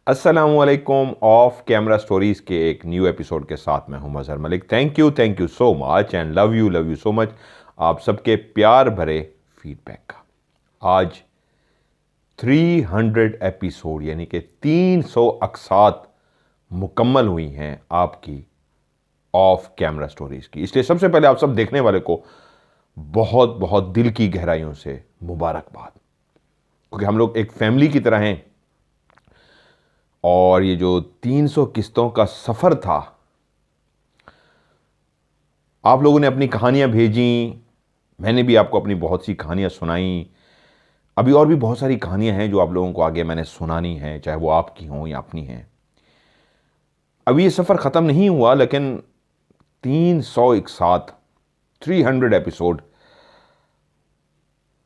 अस्सलामुअलैकुम। Of camera stories के एक न्यू एपिसोड के साथ मैं हूं Mazhar Malik. Thank you so much and love you so much आप सबके प्यार भरे फीडबैक का। आज 300 एपिसोड यानी कि 300 अक़सात मुकम्मल हुई हैं आपकी ऑफ कैमरा स्टोरीज की। इसलिए सबसे पहले आप सब देखने वाले को बहुत बहुत दिल की गहराइयों से मुबारकबाद, क्योंकि हम लोग एक फैमिली की तरह हैं। और ये जो 300 किस्तों का सफ़र था, आप लोगों ने अपनी कहानियां भेजी, मैंने भी आपको अपनी बहुत सी कहानियां सुनाई। अभी और भी बहुत सारी कहानियां हैं जो आप लोगों को आगे मैंने सुनानी है, चाहे वो आपकी हों या अपनी हैं। अभी ये सफ़र ख़त्म नहीं हुआ, लेकिन 300 एक साथ 300 एपिसोड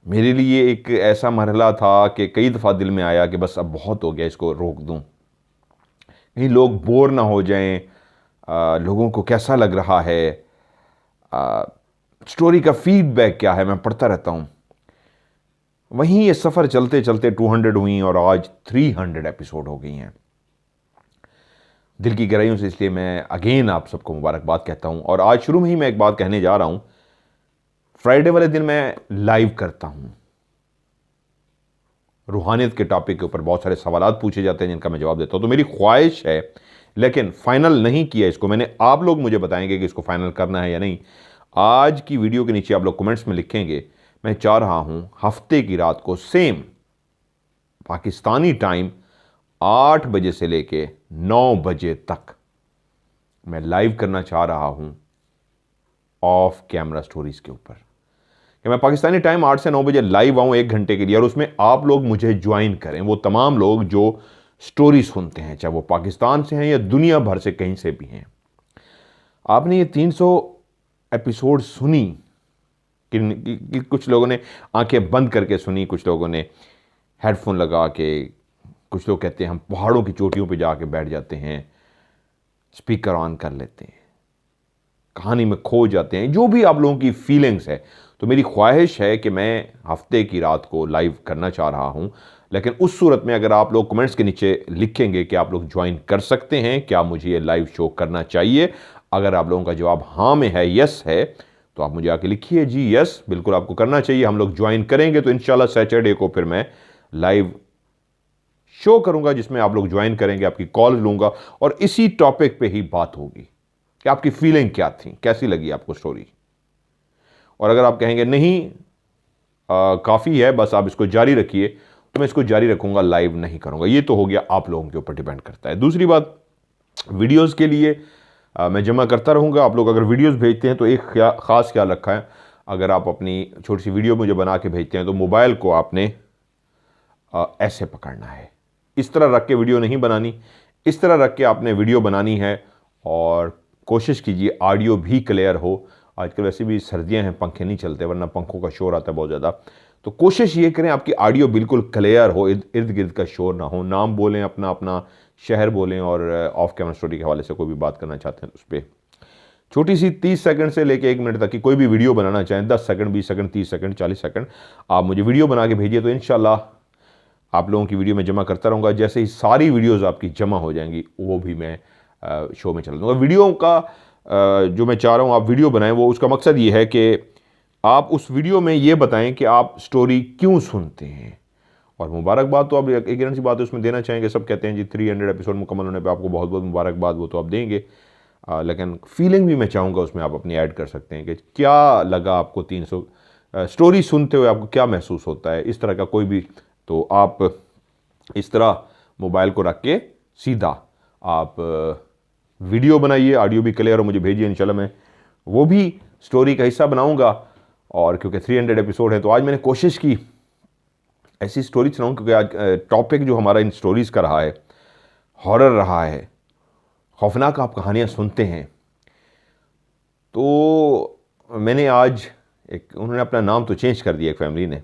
मेरे लिए एक ऐसा मरहला था कि कई दफ़ा दिल में आया कि बस अब बहुत हो गया, इसको रोक दूं, कहीं लोग बोर ना हो जाएं, लोगों को कैसा लग रहा है, स्टोरी का फीडबैक क्या है, मैं पढ़ता रहता हूं। वहीं ये सफ़र चलते चलते 200 हुई और आज 300 एपिसोड हो गई हैं। दिल की गहराइयों से इसलिए मैं अगेन आप सबको मुबारकबाद कहता हूं। और आज शुरू में ही मैं एक बात कहने जा रहा हूं। फ्राइडे वाले दिन मैं लाइव करता हूं। रूहानियत के टॉपिक के ऊपर बहुत सारे सवालात पूछे जाते हैं जिनका मैं जवाब देता हूं। तो मेरी ख्वाहिश है, लेकिन फाइनल नहीं किया इसको मैंने, आप लोग मुझे बताएंगे कि इसको फाइनल करना है या नहीं। आज की वीडियो के नीचे आप लोग कमेंट्स में लिखेंगे। मैं चाह रहा हूं हफ्ते की रात को सेम पाकिस्तानी टाइम 8 बजे से लेके 9 बजे तक मैं लाइव करना चाह रहा हूं ऑफ कैमरा स्टोरीज के ऊपर, कि मैं पाकिस्तानी टाइम 8 से 9 बजे लाइव आऊं 1 घंटे के लिए, और उसमें आप लोग मुझे ज्वाइन करें। वो तमाम लोग जो स्टोरी सुनते हैं, चाहे वो पाकिस्तान से हैं या दुनिया भर से कहीं से भी हैं। आपने ये 300 एपिसोड सुनी कि कुछ लोगों ने आंखें बंद करके सुनी, कुछ लोगों ने हेडफोन लगा के, कुछ लोग कहते हैं हम पहाड़ों की चोटियों पे जाके बैठ जाते हैं, स्पीकर ऑन कर लेते हैं, कहानी में खो जाते हैं, जो भी आप लोगों की फीलिंग्स है। तो मेरी ख्वाहिश है कि मैं हफ्ते की रात को लाइव करना चाह रहा हूं, लेकिन उस सूरत में अगर आप लोग कमेंट्स के नीचे लिखेंगे कि आप लोग ज्वाइन कर सकते हैं, क्या मुझे ये लाइव शो करना चाहिए, अगर आप लोगों का जवाब हाँ में है, यस है, तो आप मुझे आके लिखिए जी यस बिल्कुल आपको करना चाहिए, हम लोग ज्वाइन करेंगे। तो इंशाल्लाह सैटरडे को फिर मैं लाइव शो करूंगा जिसमें आप लोग ज्वाइन करेंगे, आपकी कॉल लूंगा और इसी टॉपिक पे ही बात होगी कि आपकी फीलिंग क्या थी, कैसी लगी आपको स्टोरी। और अगर आप कहेंगे नहीं काफ़ी है, बस आप इसको जारी रखिए, तो मैं इसको जारी रखूंगा, लाइव नहीं करूंगा। ये तो हो गया आप लोगों के ऊपर डिपेंड करता है। दूसरी बात, वीडियोस के लिए मैं जमा करता रहूंगा। आप लोग अगर वीडियोस भेजते हैं तो एक ख़ास ख्याल रखा है, अगर आप अपनी छोटी सी वीडियो मुझे बना के भेजते हैं तो मोबाइल को आपने ऐसे पकड़ना है, इस तरह रख के वीडियो नहीं बनानी, इस तरह रख के आपने वीडियो बनानी है। और कोशिश कीजिए ऑडियो भी क्लियर हो। आजकल वैसे भी सर्दियां हैं, पंखे नहीं चलते, वरना पंखों का शोर आता है बहुत ज़्यादा। तो कोशिश ये करें आपकी ऑडियो बिल्कुल क्लियर हो, इर्द गिर्द का शोर ना हो। नाम बोलें, अपना अपना शहर बोलें, और ऑफ कैमरा स्टोरी के हवाले से कोई भी बात करना चाहते हैं तो उस पर छोटी सी 30 सेकंड से लेके 1 मिनट तक की कोई भी वीडियो बनाना चाहें, 10 सेकंड, 20 सेकंड, 30 सेकंड, 40 सेकंड, आप मुझे वीडियो बना के भेजिए। तो इंशाल्लाह आप लोगों की वीडियो में जमा करता रहूँगा। जैसे ही सारी वीडियोज़ आपकी जमा हो जाएंगी, वो भी मैं शो में चला दूँगा। वीडियो का जो मैं चाह रहा हूँ आप वीडियो बनाएं, वो उसका मकसद ये है कि आप उस वीडियो में ये बताएं कि आप स्टोरी क्यों सुनते हैं। और मुबारकबाद तो आप एक सी बात है उसमें देना चाहेंगे। सब कहते हैं जी 300 एपिसोड मुकम्मल होने पे आपको बहुत बहुत मुबारकबाद, वो तो आप देंगे, लेकिन फीलिंग भी मैं चाहूँगा उसमें आप अपनी ऐड कर सकते हैं कि क्या लगा आपको 300 स्टोरी सुनते हुए, आपको क्या महसूस होता है, इस तरह का कोई भी। तो आप इस तरह मोबाइल को रख के सीधा आप वीडियो बनाइए, ऑडियो भी क्लियर हो, मुझे भेजिए, इंशाल्लाह मैं वो भी स्टोरी का हिस्सा बनाऊंगा। और क्योंकि 300 एपिसोड है तो आज मैंने कोशिश की ऐसी स्टोरी सुनाऊं, क्योंकि आज टॉपिक जो हमारा इन स्टोरीज़ का रहा है, हॉरर रहा है, खौफनाक आप कहानियाँ सुनते हैं। तो मैंने आज उन्होंने अपना नाम तो चेंज कर दिया एक फैमिली ने,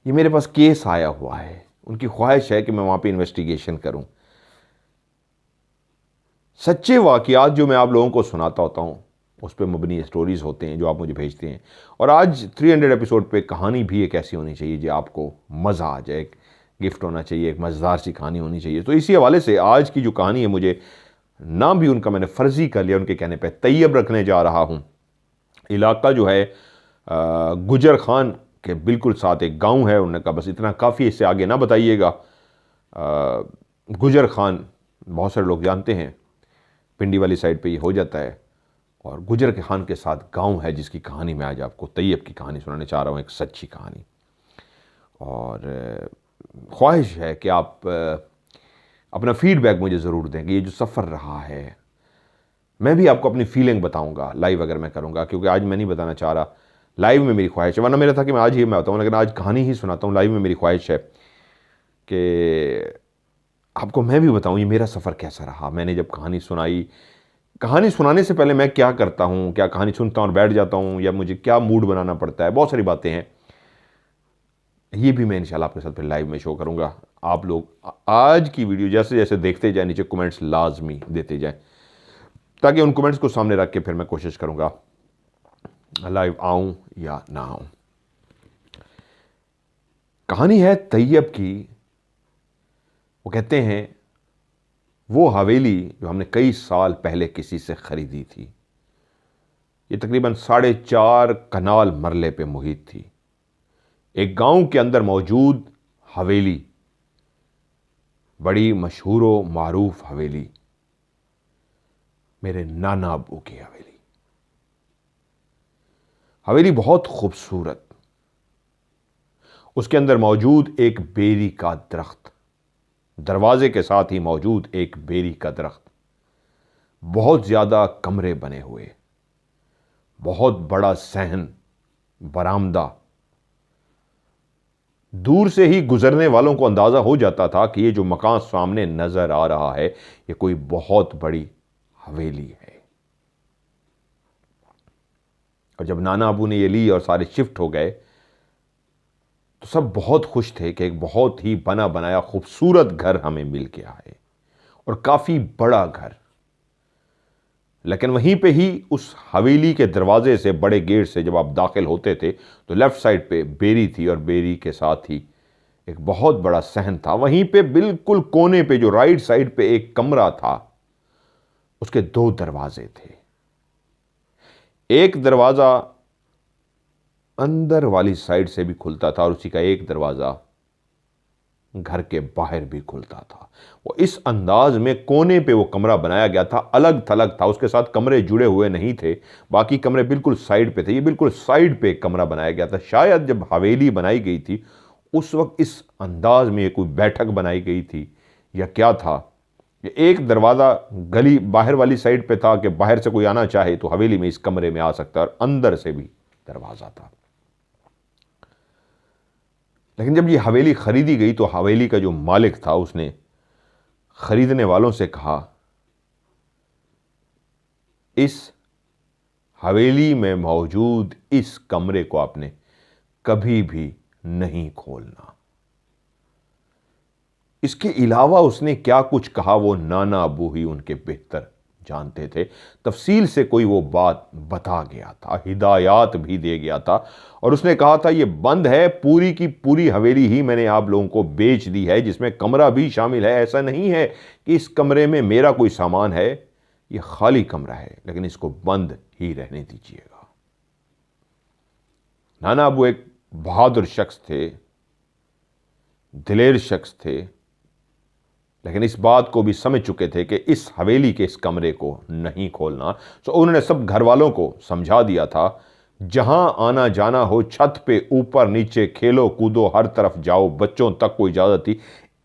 ये मेरे पास केस आया हुआ है, उनकी ख्वाहिश है कि मैं वहाँ पे इन्वेस्टिगेशन करूँ। सच्चे वाक़यात जो मैं आप लोगों को सुनाता होता हूँ उस पर मबनी स्टोरीज़ होते हैं जो आप मुझे भेजते हैं। और आज 300 एपिसोड पे कहानी भी एक ऐसी होनी चाहिए जो आपको मज़ा आ जाए, गिफ्ट होना चाहिए, एक मज़ेदार सी कहानी होनी चाहिए। तो इसी हवाले से आज की जो कहानी है, मुझे नाम भी उनका मैंने फ़र्ज़ी कर लिया, उनके कहने पे तैयब रखने जा रहा हूँ। इलाका जो है गुजर खान के बिल्कुल साथ एक गांव है। उन्होंने कहा बस इतना काफ़ी, इससे आगे ना बताइएगा। गुजर खान बहुत सारे लोग जानते हैं, पिंडी वाली साइड पे ये हो जाता है। और गुजर के खान के साथ गांव है जिसकी कहानी मैं आज आपको तैयब की कहानी सुनाने चाह रहा हूँ, एक सच्ची कहानी। और ख्वाहिश है कि आप अपना फीडबैक मुझे ज़रूर दें कि ये जो सफ़र रहा है, मैं भी आपको अपनी फीलिंग बताऊंगा लाइव अगर मैं करूंगा, क्योंकि आज मैं नहीं बताना चाह रहा लाइव में, मेरी ख्वाहिश है। वरना मेरा था कि मैं आज ही मैं बताऊँ, लेकिन आज कहानी ही सुनाता हूँ। लाइव में मेरी ख्वाहिश है कि आपको मैं भी बताऊँ ये मेरा सफ़र कैसा रहा। मैंने जब कहानी सुनाई, कहानी सुनाने से पहले मैं क्या करता हूँ, क्या कहानी सुनता हूँ और बैठ जाता हूँ, या मुझे क्या मूड बनाना पड़ता है, बहुत सारी बातें हैं। ये भी मैं इंशाल्लाह आपके साथ फिर लाइव में शो करूँगा। आप लोग आज की वीडियो जैसे जैसे देखते जाए, नीचे कमेंट्स लाजमी देते जाएँ, ताकि उन कमेंट्स को सामने रख के फिर मैं कोशिश करूँगा लाइव आऊँ या ना आऊँ। कहानी है तैयब की। वो कहते हैं वो हवेली जो हमने कई साल पहले किसी से ख़रीदी थी, ये तकरीबन 4.5 कनाल मरले पे मुहित थी। एक गांव के अंदर मौजूद हवेली, बड़ी मशहूर व मारूफ हवेली, मेरे नाना अबू की हवेली। हवेली बहुत खूबसूरत, उसके अंदर मौजूद एक बेरी का दरख्त, दरवाजे के साथ ही मौजूद एक बेरी का दरख्त, बहुत ज्यादा कमरे बने हुए, बहुत बड़ा सहन, बरामदा। दूर से ही गुजरने वालों को अंदाजा हो जाता था कि ये जो मकान सामने नजर आ रहा है ये कोई बहुत बड़ी हवेली है। और जब नाना अबू ने ये ली और सारे शिफ्ट हो गए तो सब बहुत खुश थे कि एक बहुत ही बना बनाया खूबसूरत घर हमें मिल गया है, और काफी बड़ा घर। लेकिन वहीं पे ही उस हवेली के दरवाजे से, बड़े गेट से जब आप दाखिल होते थे तो लेफ्ट साइड पे बेरी थी, और बेरी के साथ ही एक बहुत बड़ा सहन था। वहीं पे बिल्कुल कोने पे जो राइट साइड पे एक कमरा था, उसके 2 दरवाजे थे। एक दरवाजा अंदर वाली साइड से भी खुलता था और उसी का एक दरवाजा घर के बाहर भी खुलता था। वो इस अंदाज में कोने पे वो कमरा बनाया गया था, अलग थलग था, उसके साथ कमरे जुड़े हुए नहीं थे, बाकी कमरे बिल्कुल साइड पे थे। ये बिल्कुल साइड पे कमरा बनाया गया था। शायद जब हवेली बनाई गई थी उस वक्त इस अंदाज में कोई बैठक बनाई गई थी या क्या था। एक दरवाजा गली बाहर वाली साइड पे था कि बाहर से कोई आना चाहे तो हवेली में इस कमरे में आ सकता है, और अंदर से भी दरवाजा था। लेकिन जब ये हवेली खरीदी गई तो हवेली का जो मालिक था उसने खरीदने वालों से कहा, इस हवेली में मौजूद इस कमरे को आपने कभी भी नहीं खोलना। इसके अलावा उसने क्या कुछ कहा वो नाना अबू ही उनके बेहतर जानते थे। तफसील से कोई वो बात बता गया था, हिदायत भी दे गया था, और उसने कहा था ये बंद है, पूरी की पूरी हवेली ही मैंने आप लोगों को बेच दी है, जिसमें कमरा भी शामिल है। ऐसा नहीं है कि इस कमरे में मेरा कोई सामान है, ये खाली कमरा है, लेकिन इसको बंद ही रहने दीजिएगा। नाना अबू एक बहादुर शख्स थे, दिलेर शख्स थे, लेकिन इस बात को भी समझ चुके थे कि इस हवेली के इस कमरे को नहीं खोलना। तो उन्होंने सब घर वालों को समझा दिया था, जहां आना जाना हो, छत पे ऊपर नीचे, खेलो कूदो, हर तरफ जाओ, बच्चों तक को इजाजत थी,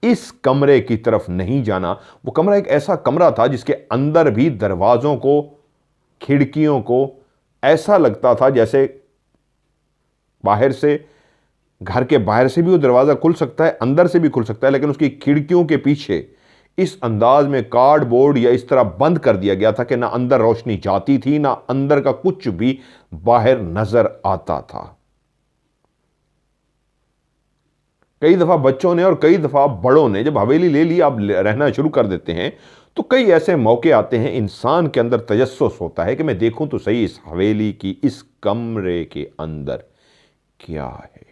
इस कमरे की तरफ नहीं जाना। वो कमरा एक ऐसा कमरा था जिसके अंदर भी दरवाजों को, खिड़कियों को ऐसा लगता था जैसे बाहर से, घर के बाहर से भी वो दरवाज़ा खुल सकता है, अंदर से भी खुल सकता है, लेकिन उसकी खिड़कियों के पीछे इस अंदाज में कार्डबोर्ड या इस तरह बंद कर दिया गया था कि ना अंदर रोशनी जाती थी, ना अंदर का कुछ भी बाहर नजर आता था। कई दफा बच्चों ने और कई दफा बड़ों ने जब हवेली ले ली, आप रहना शुरू कर देते हैं, तो कई ऐसे मौके आते हैं, इंसान के अंदर तजस्सुस होता है कि मैं देखूं तो सही इस हवेली की इस कमरे के अंदर क्या है।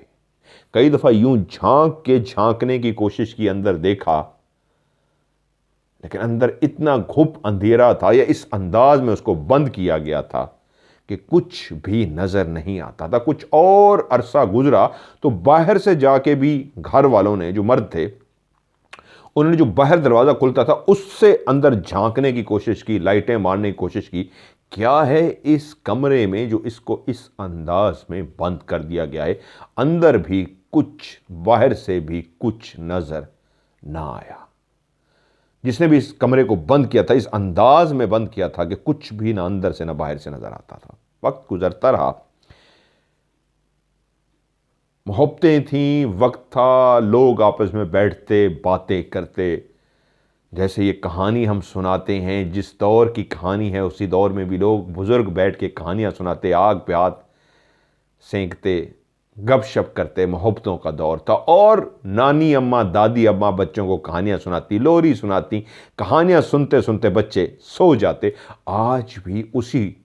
कई दफ़ा यूं झांकने की कोशिश की, अंदर देखा, लेकिन अंदर इतना घुप अंधेरा था या इस अंदाज में उसको बंद किया गया था कि कुछ भी नज़र नहीं आता था। कुछ और अरसा गुजरा तो बाहर से जाके भी घर वालों ने, जो मर्द थे, उन्होंने जो बाहर दरवाज़ा खुलता था उससे अंदर झांकने की कोशिश की, लाइटें मारने की कोशिश की, क्या है इस कमरे में जो इसको इस अंदाज में बंद कर दिया गया है। अंदर भी कुछ, बाहर से भी कुछ नज़र ना आया। जिसने भी इस कमरे को बंद किया था, इस अंदाज में बंद किया था कि कुछ भी ना अंदर से ना बाहर से नजर आता था। वक्त गुजरता रहा, मोहब्बतें थीं, वक्त था, लोग आपस में बैठते बातें करते। जैसे ये कहानी हम सुनाते हैं, जिस दौर की कहानी है उसी दौर में भी लोग बुजुर्ग बैठ के कहानियां सुनाते, आग पे हाथ सेंकते, गपशप करते। मोहब्बतों का दौर था और नानी अम्मा, दादी अम्मा बच्चों को कहानियां सुनाती, लोरी सुनाती। कहानियां सुनते सुनते बच्चे सो जाते। आज भी उसी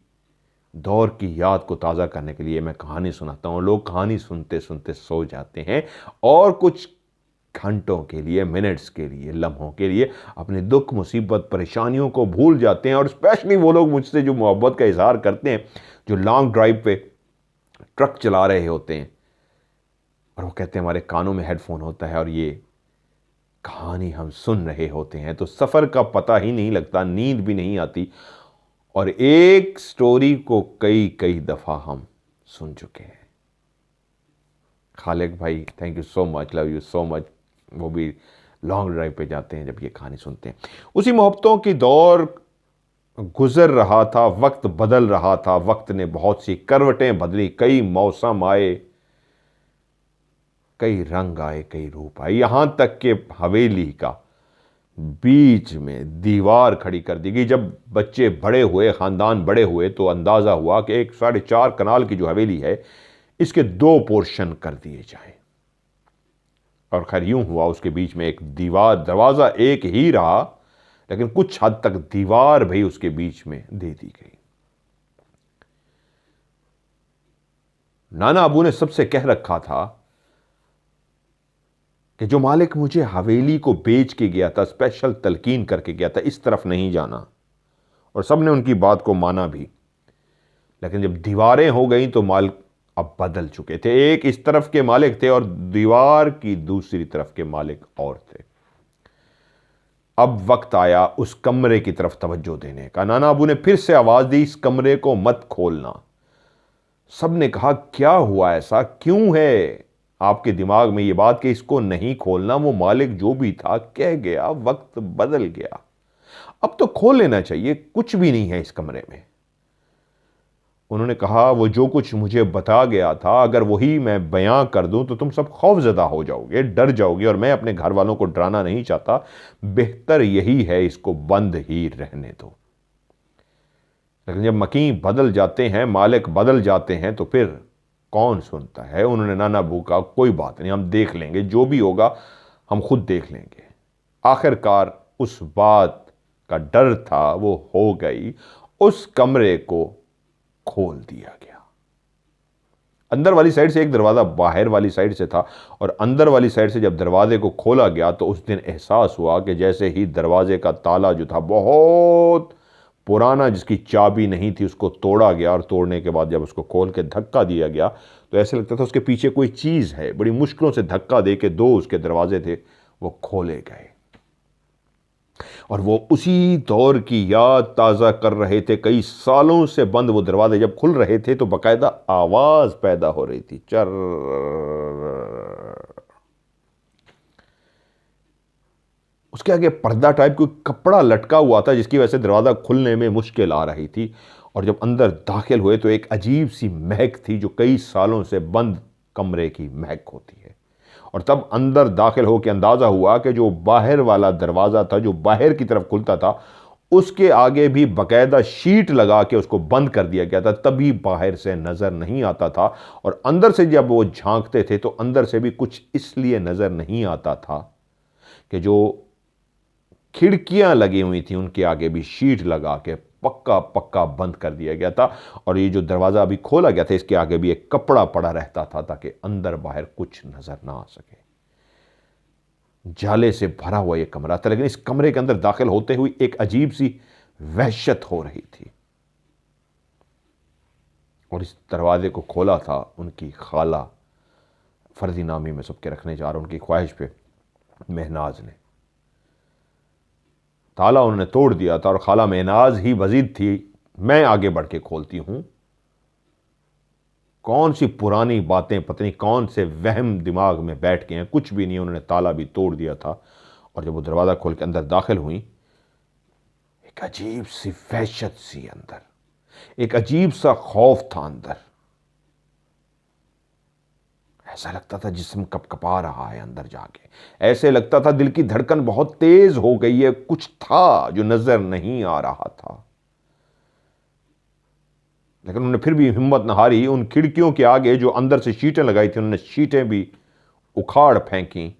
दौर की याद को ताज़ा करने के लिए मैं कहानी सुनाता हूँ। लोग कहानी सुनते सुनते सो जाते हैं और कुछ घंटों के लिए, मिनट्स के लिए, लम्हों के लिए अपने दुख, मुसीबत, परेशानियों को भूल जाते हैं। और स्पेशली वो लोग मुझसे जो मोहब्बत का इजहार करते हैं, जो लॉन्ग ड्राइव पे ट्रक चला रहे होते हैं और वो कहते हैं हमारे कानों में हेडफोन होता है और ये कहानी हम सुन रहे होते हैं, तो सफ़र का पता ही नहीं लगता, नींद भी नहीं आती। और एक स्टोरी को कई कई दफ़ा हम सुन चुके हैं। खालिक भाई, thank you so much, love you so much. वो भी लॉन्ग ड्राइव पे जाते हैं जब ये कहानी सुनते हैं। उसी मोहब्बतों की दौर गुजर रहा था, वक्त बदल रहा था। वक्त ने बहुत सी करवटें बदली, कई मौसम आए, कई रंग आए, कई रूप आए, यहां तक कि हवेली का बीच में दीवार खड़ी कर दी गई। जब बच्चे बड़े हुए, खानदान बड़े हुए, तो अंदाजा हुआ कि एक 4.5 कनाल की जो हवेली है, इसके 2 पोर्शन कर दिए जाए। और खैर यूं हुआ, उसके बीच में एक दीवार, दरवाजा एक ही रहा, लेकिन कुछ हद तक दीवार भी उसके बीच में दे दी गई। नाना अबू ने सबसे कह रखा था कि जो मालिक मुझे हवेली को बेच के गया था, स्पेशल तलकीन करके गया था, इस तरफ नहीं जाना। और सबने उनकी बात को माना भी। लेकिन जब दीवारें हो गई तो मालिक अब बदल चुके थे। एक इस तरफ के मालिक थे और दीवार की दूसरी तरफ के मालिक और थे। अब वक्त आया उस कमरे की तरफ तवज्जो देने का। नाना अबू ने फिर से आवाज दी, इस कमरे को मत खोलना। सब ने कहा क्या हुआ, ऐसा क्यों है आपके दिमाग में ये बात कि इसको नहीं खोलना? वो मालिक जो भी था कह गया, वक्त बदल गया, अब तो खोल लेना चाहिए, कुछ भी नहीं है इस कमरे में। उन्होंने कहा वो जो कुछ मुझे बता गया था, अगर वही मैं बयां कर दूं तो तुम सब खौफजदा हो जाओगे, डर जाओगे, और मैं अपने घर वालों को डराना नहीं चाहता। बेहतर यही है इसको बंद ही रहने दो। लेकिन जब मकीन बदल जाते हैं, मालिक बदल जाते हैं, तो फिर कौन सुनता है? उन्होंने नाना अबू कहा कोई बात नहीं, हम देख लेंगे, जो भी होगा हम खुद देख लेंगे। आखिरकार उस बात का डर था वो हो गई। उस कमरे को खोल दिया गया। अंदर वाली साइड से एक दरवाजा बाहर वाली साइड से था, और अंदर वाली साइड से जब दरवाजे को खोला गया तो उस दिन एहसास हुआ कि जैसे ही दरवाजे का ताला जो था बहुत पुराना, जिसकी चाबी नहीं थी, उसको तोड़ा गया, और तोड़ने के बाद जब उसको खोल के धक्का दिया गया तो ऐसे लगता था उसके पीछे कोई चीज़ है। बड़ी मुश्किलों से धक्का दे के 2 उसके दरवाजे थे वो खोले गए, और वो उसी दौर की याद ताज़ा कर रहे थे। कई सालों से बंद वो दरवाजे जब खुल रहे थे तो बाकायदा आवाज़ पैदा हो रही थी, चर। उसके आगे पर्दा टाइप कोई कपड़ा लटका हुआ था, जिसकी वजह से दरवाज़ा खुलने में मुश्किल आ रही थी। और जब अंदर दाखिल हुए तो एक अजीब सी महक थी, जो कई सालों से बंद कमरे की महक होती है। और तब अंदर दाखिल होकर अंदाज़ा हुआ कि जो बाहर वाला दरवाज़ा था, जो बाहर की तरफ खुलता था, उसके आगे भी बाकायदा शीट लगा के उसको बंद कर दिया गया था, तभी बाहर से नज़र नहीं आता था। और अंदर से जब वो झांकते थे तो अंदर से भी कुछ इसलिए नज़र नहीं आता था कि जो खिड़कियां लगी हुई थी उनके आगे भी शीट लगा के पक्का पक्का बंद कर दिया गया था। और ये जो दरवाज़ा अभी खोला गया था इसके आगे भी एक कपड़ा पड़ा रहता था ताकि अंदर बाहर कुछ नज़र ना आ सके। जाले से भरा हुआ ये कमरा था, लेकिन इस कमरे के अंदर दाखिल होते हुए एक अजीब सी वहशत हो रही थी। और इस दरवाजे को खोला था उनकी खाला, फर्जी नामी में सबके रखने जा रहा उनकी ख्वाहिश पे, महनाज ने। ताला उन्होंने तोड़ दिया था और खाला महनाज ही वजीद थी। मैं आगे बढ़ के खोलती हूं, कौन सी पुरानी बातें, पत्नी कौन से वहम दिमाग में बैठ गए हैं, कुछ भी नहीं। उन्होंने ताला भी तोड़ दिया था और जब वो दरवाज़ा खोल के अंदर दाखिल हुई, एक अजीब सी वहशत सी अंदर, एक अजीब सा खौफ था अंदर। ऐसा लगता था जिस्म कपकपा रहा है अंदर जाके, ऐसे लगता था दिल की धड़कन बहुत तेज हो गई है, कुछ था जो नजर नहीं आ रहा था। लेकिन उन्होंने फिर भी हिम्मत न हारी। उन खिड़कियों के आगे जो अंदर से शीटें लगाई थी उन्होंने शीटें भी उखाड़ फेंकी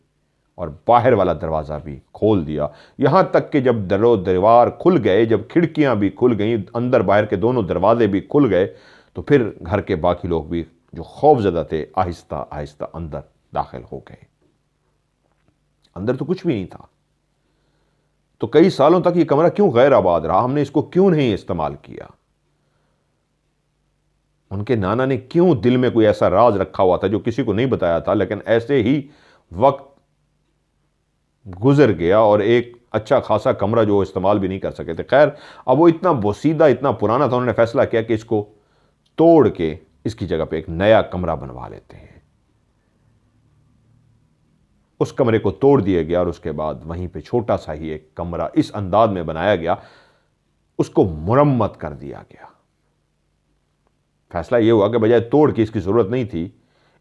और बाहर वाला दरवाज़ा भी खोल दिया। यहां तक कि जब दरो दीवार खुल गए, जब खिड़कियां भी खुल गई, अंदर बाहर के दोनों दरवाजे भी खुल गए, तो फिर घर के बाकी लोग भी जो खौफजदा थे आहिस्ता आहिस्ता अंदर दाखिल हो गए। अंदर तो कुछ भी नहीं था। तो कई सालों तक ये कमरा क्यों गैर आबाद रहा, हमने इसको क्यों नहीं इस्तेमाल किया? उनके नाना ने क्यों दिल में कोई ऐसा राज रखा हुआ था जो किसी को नहीं बताया था, लेकिन ऐसे ही वक्त गुजर गया और एक अच्छा खासा कमरा जो इस्तेमाल भी नहीं कर सके थे। खैर, अब वो इतना बोसीदा, इतना पुराना था, उन्होंने फैसला किया कि इसको तोड़ के इसकी जगह पे एक नया कमरा बनवा लेते हैं। उस कमरे को तोड़ दिया गया और उसके बाद वहीं पे छोटा सा ही एक कमरा इस अंदाज में बनाया गया, उसको मुरम्मत कर दिया गया। फैसला यह हुआ कि बजाय तोड़ के, इसकी जरूरत नहीं थी,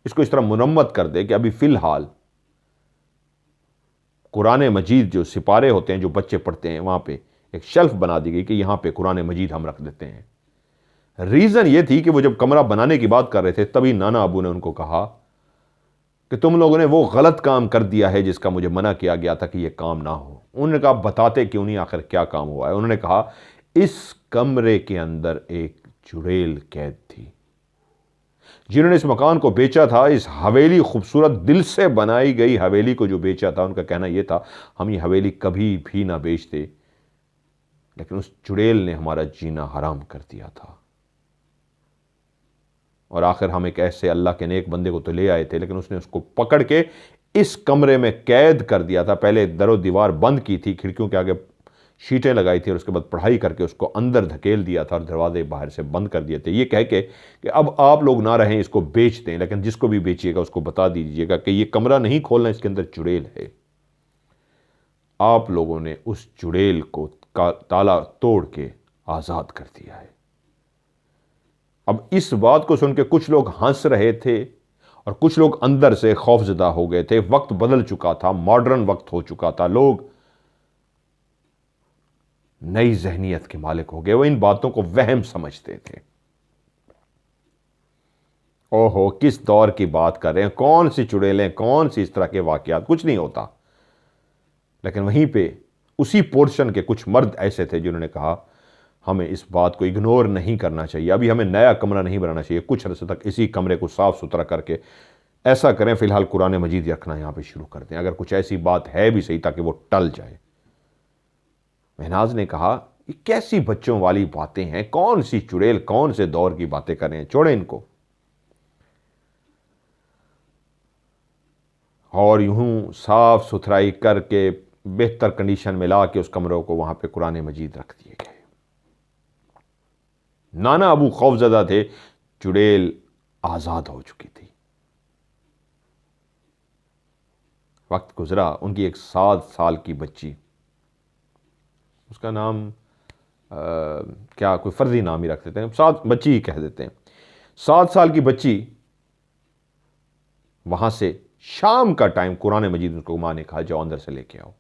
इसको इस तरह मुरम्मत कर दे कि अभी फिलहाल कुरान मजीद जो सिपारे होते हैं जो बच्चे पढ़ते हैं, वहां पे एक शेल्फ बना दी गई कि यहां पे कुरान मजीद हम रख देते हैं। रीजन ये थी कि वो जब कमरा बनाने की बात कर रहे थे तभी नाना अबू ने उनको कहा कि तुम लोगों ने वो गलत काम कर दिया है जिसका मुझे मना किया गया था कि ये काम ना हो। उन्होंने कहा बताते क्यों नहीं, आखिर क्या काम हुआ है? उन्होंने कहा इस कमरे के अंदर एक चुड़ैल कैद थी जिन्होंने इस मकान को बेचा था। इस हवेली, खूबसूरत दिल से बनाई गई हवेली को जो बेचा था, उनका कहना यह था हम ये हवेली कभी भी ना बेचते, लेकिन उस चुड़ैल ने हमारा जीना हराम कर दिया था। और आखिर हम एक ऐसे अल्लाह के नेक बंदे को तो ले आए थे, लेकिन उसने उसको पकड़ के इस कमरे में कैद कर दिया था। पहले दरो दीवार बंद की थी, खिड़कियों के आगे शीटें लगाई थी और उसके बाद पढ़ाई करके उसको अंदर धकेल दिया था और दरवाजे बाहर से बंद कर दिए थे, ये कह के कि अब आप लोग ना रहें, इसको बेच दें, लेकिन जिसको भी बेचिएगा उसको बता दीजिएगा कि ये कमरा नहीं खोलना, इसके अंदर चुड़ैल है। आप लोगों ने उस चुड़ैल को ताला तोड़ के आज़ाद कर दिया है। अब इस बात को सुन के कुछ लोग हंस रहे थे और कुछ लोग अंदर से खौफजदा हो गए थे। वक्त बदल चुका था, मॉडर्न वक्त हो चुका था, लोग नई जहनियत के मालिक हो गए, वो इन बातों को वहम समझते थे। ओहो, किस दौर की बात कर रहे हैं, कौन सी चुड़ैलें, कौन सी इस तरह के वाकयात, कुछ नहीं होता। लेकिन वहीं पे उसी पोर्शन के कुछ मर्द ऐसे थे जिन्होंने कहा हमें इस बात को इग्नोर नहीं करना चाहिए, अभी हमें नया कमरा नहीं बनाना चाहिए, कुछ अर्से तक इसी कमरे को साफ सुथरा करके ऐसा करें, फिलहाल कुरान मजीद रखना यहां पे शुरू कर दें, अगर कुछ ऐसी बात है भी सही ताकि वो टल जाए। महनाज ने कहा ये कैसी बच्चों वाली बातें हैं, कौन सी चुड़ैल, कौन से दौर की बातें कर रहे हैं, छोड़ें इनको। और यूं साफ सुथराई करके बेहतर कंडीशन में ला के उस कमरों को वहां पे कुरान मजीद रख दिए गए। नाना अबू खौफजदा थे, चुड़ैल आजाद हो चुकी थी। वक्त गुजरा, उनकी एक 7 साल की बच्ची, उसका नाम क्या कोई फर्जी नाम ही रख देते हैं, 7 बच्ची ही कह देते हैं, 7 साल की बच्ची वहां से शाम का टाइम कुरान मजीद उसको मां ने कहा जाओ अंदर से लेके आओ।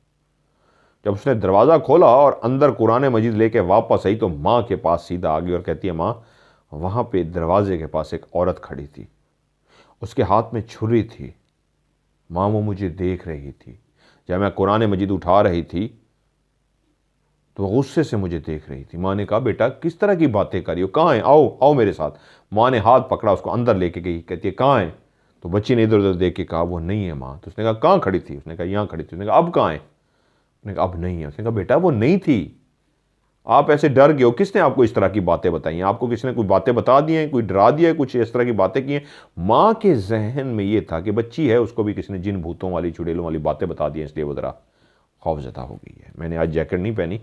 जब उसने दरवाज़ा खोला और अंदर कुरान मजीद लेके वापस आई तो माँ के पास सीधा आ गई और कहती है माँ, वहाँ पे दरवाजे के पास एक औरत खड़ी थी, उसके हाथ में छुरी थी, माँ वो मुझे देख रही थी, जब मैं कुरान मजीद उठा रही थी तो गुस्से से मुझे देख रही थी। माँ ने कहा, बेटा किस तरह की बातें कर रही हो, कहाँ है, आओ आओ मेरे साथ। माँ ने हाथ पकड़ा, उसको अंदर लेके गई, कहती है कहाँ है। तो बच्ची ने इधर उधर देख के कहा, वो नहीं है माँ। तो उसने कहा कहाँ खड़ी थी, उसने कहा यहाँ खड़ी थी। उसने कहा अब कहाँ है, उसने कहा अब नहीं है। उसने कहा बेटा वो नहीं थी, आप ऐसे डर गए हो, किसने आपको इस तरह की बातें बताई हैं, आपको किसी ने कोई बातें बता दी हैं, कोई डरा दिया है, कुछ इस तरह की बातें की हैं। माँ के जहन में ये था कि बच्ची है, उसको भी किसी ने जिन भूतों वाली चुड़ैलों वाली बातें बता दी हैं, इसलिए वो ज़रा खौफजदा हो गई है। मैंने आज जैकेट नहीं पहनी,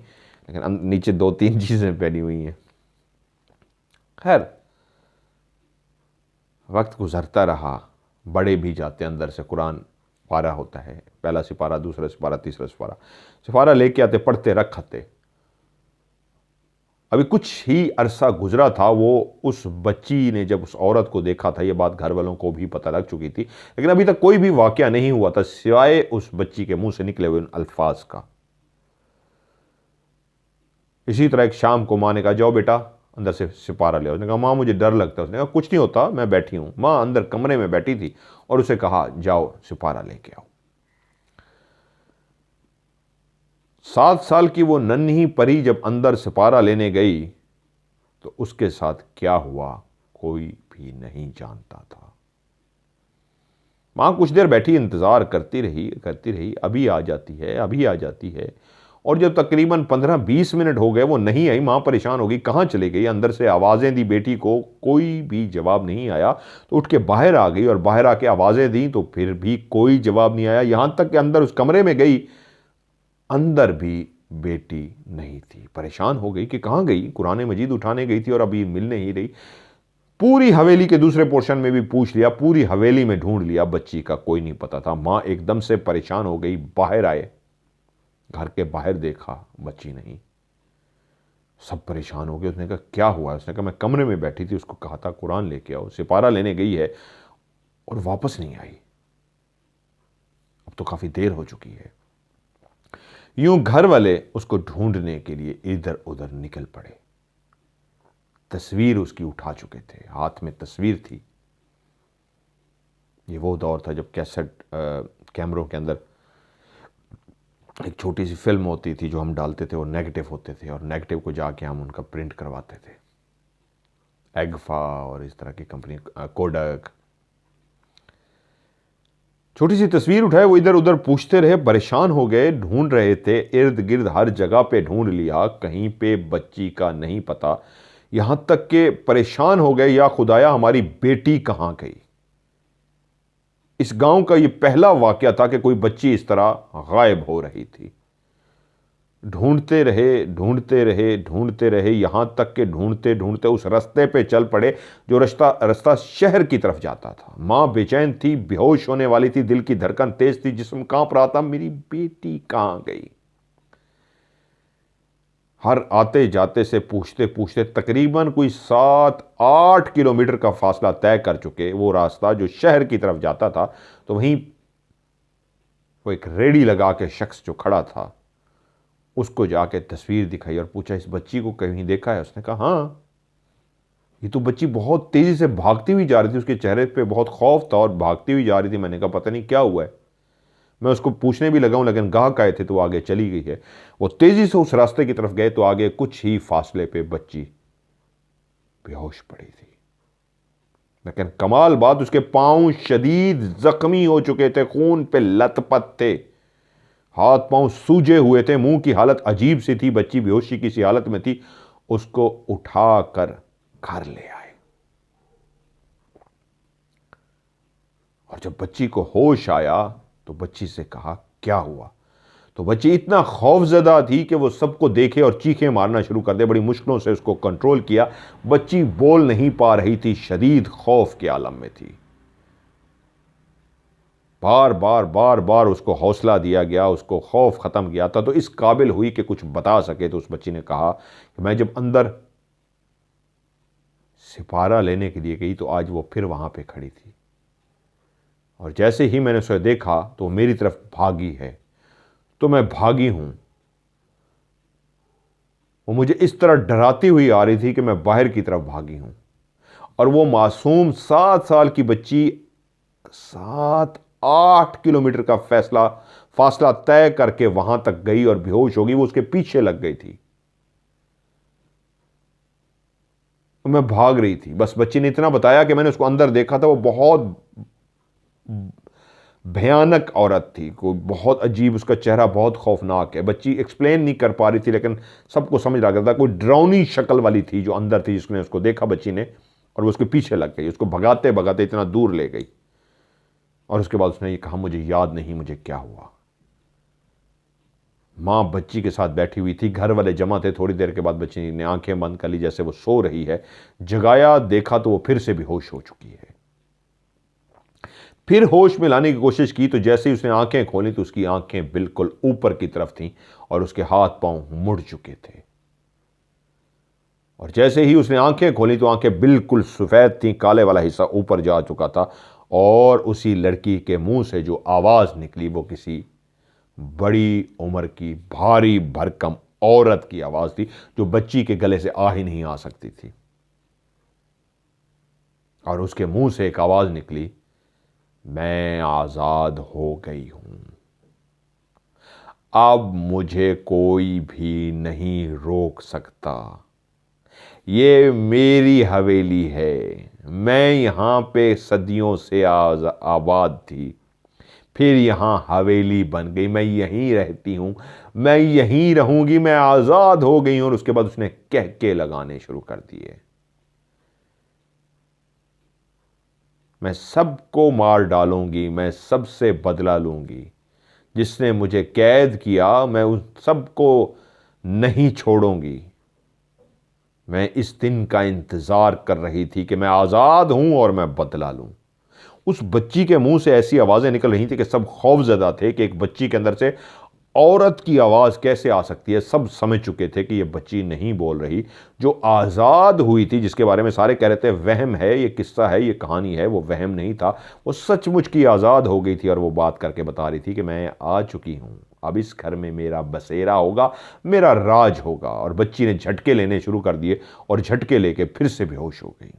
लेकिन नीचे 2-3 चीज़ें पहनी हुई हैं। खैर, वक्त गुजरता रहा, बड़े भी जाते, अंदर से कुरान पारा होता है, पहला सिपारा, दूसरा सिपारा, तीसरा सिपारा, सिपारा लेके आते, पढ़ते, रखते। अभी कुछ ही अरसा गुजरा था, वो उस बच्ची ने जब उस औरत को देखा था, ये बात घर वालों को भी पता लग चुकी थी, लेकिन अभी तक कोई भी वाकया नहीं हुआ था सिवाय उस बच्ची के मुंह से निकले हुए उन अल्फाज का। इसी तरह एक शाम को माँ ने कहा, जाओ बेटा अंदर से सिपारा ले आओ। उसने कहा माँ मुझे डर लगता है। उसने कहा कुछ नहीं होता, मैं बैठी हूँ। माँ अंदर कमरे में बैठी थी और उसे कहा जाओ सिपारा लेके आओ। 7 साल की वो नन्ही परी जब अंदर सिपारा लेने गई तो उसके साथ क्या हुआ कोई भी नहीं जानता था। माँ कुछ देर बैठी इंतज़ार करती रही, अभी आ जाती है, अभी आ जाती है। और जब तकरीबन 15-20 मिनट हो गए वो नहीं आई, माँ परेशान हो गई, कहाँ चली गई। अंदर से आवाज़ें दी बेटी को, कोई भी जवाब नहीं आया। तो उठ के बाहर आ गई और बाहर आके आवाज़ें दी तो फिर भी कोई जवाब नहीं आया। यहाँ तक कि अंदर उस कमरे में गई, अंदर भी बेटी नहीं थी। परेशान हो गई कि कहाँ गई, कुरान मजीद उठाने गई थी और अभी मिल नहीं रही। पूरी हवेली के दूसरे पोर्शन में भी पूछ लिया, पूरी हवेली में ढूंढ लिया, बच्ची का कोई नहीं पता था। माँ एकदम से परेशान हो गई, बाहर आए, घर के बाहर देखा, बच्ची नहीं। सब परेशान हो गए। उसने कहा क्या हुआ। उसने कहा मैं कमरे में बैठी थी, उसको कहा था कुरान लेके आओ, सिपारा लेने गई है और वापस नहीं आई। अब तो काफी देर हो चुकी है। यूं घर वाले उसको ढूंढने के लिए इधर उधर निकल पड़े। तस्वीर उसकी उठा चुके थे, हाथ में तस्वीर थी। ये वो दौर था जब कैसेट कैमरों के अंदर एक छोटी सी फिल्म होती थी जो हम डालते थे और नेगेटिव होते थे, और नेगेटिव को जाके हम उनका प्रिंट करवाते थे। एगफा और इस तरह की कंपनी, कोडक। छोटी सी तस्वीर उठाए, वो इधर उधर पूछते रहे, परेशान हो गए, ढूंढ रहे थे, इर्द गिर्द हर जगह पे ढूंढ लिया, कहीं पे बच्ची का नहीं पता। यहां तक के परेशान हो गए, या खुदाया हमारी बेटी कहां गई। इस गांव का ये पहला वाकया था कि कोई बच्ची इस तरह गायब हो रही थी। ढूंढते रहे, ढूंढते रहे, ढूंढते रहे, यहां तक के ढूंढते ढूंढते उस रास्ते पे चल पड़े जो रास्ता शहर की तरफ जाता था। मां बेचैन थी, बेहोश होने वाली थी, दिल की धड़कन तेज थी, जिस्म कांप रहा था, मेरी बेटी कहां गई। हर आते जाते से पूछते पूछते तकरीबन कोई 7-8 किलोमीटर का फासला तय कर चुके, वो रास्ता जो शहर की तरफ जाता था। तो वहीं वो एक रेडी लगा के शख्स जो खड़ा था, उसको जाके तस्वीर दिखाई और पूछा इस बच्ची को कहीं देखा है। उसने कहा हाँ, ये तो बच्ची बहुत तेजी से भागती हुई जा रही थी, उसके चेहरे पे बहुत खौफ था और भागती हुई जा रही थी। मैंने कहा पता नहीं क्या हुआ है। मैं उसको पूछने भी लगा हूं, लेकिन गाहक आए थे तो वो आगे चली गई है। वो तेजी से उस रास्ते की तरफ गए तो आगे कुछ ही फासले पे बच्ची बेहोश पड़ी थी। लेकिन कमाल बात, उसके पांव शदीद जख्मी हो चुके थे, खून पे लथपथ थे, हाथ पांव सूजे हुए थे, मुंह की हालत अजीब सी थी, बच्ची बेहोशी की सी हालत में थी। उसको उठाकर घर ले आए और जब बच्ची को होश आया तो बच्ची से कहा क्या हुआ। तो बच्ची इतना खौफजदा थी कि वो सबको देखे और चीखें मारना शुरू कर दे। बड़ी मुश्किलों से उसको कंट्रोल किया। बच्ची बोल नहीं पा रही थी, शदीद खौफ के आलम में थी। बार बार बार बार उसको हौसला दिया गया, उसको खौफ खत्म किया था तो इस काबिल हुई कि कुछ बता सके। तो उस बच्ची ने कहा कि मैं जब अंदर सिपारा लेने के लिए गई तो आज वो फिर वहां पे खड़ी थी, और जैसे ही मैंने उसे देखा तो मेरी तरफ भागी है, तो मैं भागी हूं। वो मुझे इस तरह डराती हुई आ रही थी कि मैं बाहर की तरफ भागी हूं। और वो मासूम 7 साल की बच्ची 7-8 किलोमीटर का फासला तय करके वहां तक गई और बेहोश हो गई, वो उसके पीछे लग गई थी। मैं भाग रही थी, बस बच्ची ने इतना बताया कि मैंने उसको अंदर देखा था, वो बहुत भयानक औरत थी, कोई बहुत अजीब, उसका चेहरा बहुत खौफनाक है। बच्ची एक्सप्लेन नहीं कर पा रही थी, लेकिन सबको समझ आ गया था, कोई डरावनी शक्ल वाली थी जो अंदर थी, जिसने उसको देखा बच्ची ने, और वो उसके पीछे लग गई, उसको भगाते भगाते इतना दूर ले गई। और उसके बाद उसने ये कहा, मुझे याद नहीं मुझे क्या हुआ। मां बच्ची के साथ बैठी हुई थी, घर वाले जमा थे। थोड़ी देर के बाद बच्ची ने आंखें बंद कर ली, जैसे वो सो रही है। जगाया, देखा तो वो फिर से बेहोश हो चुकी है। फिर होश में लाने की कोशिश की तो जैसे ही उसने आंखें खोली तो उसकी आंखें बिल्कुल ऊपर की तरफ थीं और उसके हाथ पांव मुड़ चुके थे। और जैसे ही उसने आंखें खोली तो आंखें बिल्कुल सफेद थीं, काले वाला हिस्सा ऊपर जा चुका था। और उसी लड़की के मुंह से जो आवाज निकली वो किसी बड़ी उम्र की भारी भरकम औरत की आवाज थी, जो बच्ची के गले से आ ही नहीं आ सकती थी। और उसके मुंह से एक आवाज निकली, मैं आजाद हो गई हूं, अब मुझे कोई भी नहीं रोक सकता। ये मेरी हवेली है, मैं यहां पे सदियों से आबाद थी, फिर यहां हवेली बन गई, मैं यहीं रहती हूं, मैं यहीं रहूंगी, मैं आजाद हो गई हूं। और उसके बाद उसने कह के लगाने शुरू कर दिए, मैं सबको मार डालूंगी, मैं सबसे बदला लूंगी, जिसने मुझे कैद किया मैं उन सबको नहीं छोड़ूंगी। मैं इस दिन का इंतजार कर रही थी कि मैं आजाद हूं और मैं बदला लूं। उस बच्ची के मुंह से ऐसी आवाजें निकल रही थी कि सब खौफजदा थे कि एक बच्ची के अंदर से औरत की आवाज कैसे आ सकती है। सब समझ चुके थे कि यह बच्ची नहीं बोल रही, जो आजाद हुई थी, जिसके बारे में सारे कह रहे थे वहम है, ये किस्सा है, ये कहानी है, वो वहम नहीं था, वो सचमुच की आजाद हो गई थी। और वो बात करके बता रही थी कि मैं आ चुकी हूं, अब इस घर में मेरा बसेरा होगा, मेरा राज होगा। और बच्ची ने झटके लेने शुरू कर दिए और झटके लेके फिर से बेहोश हो गई।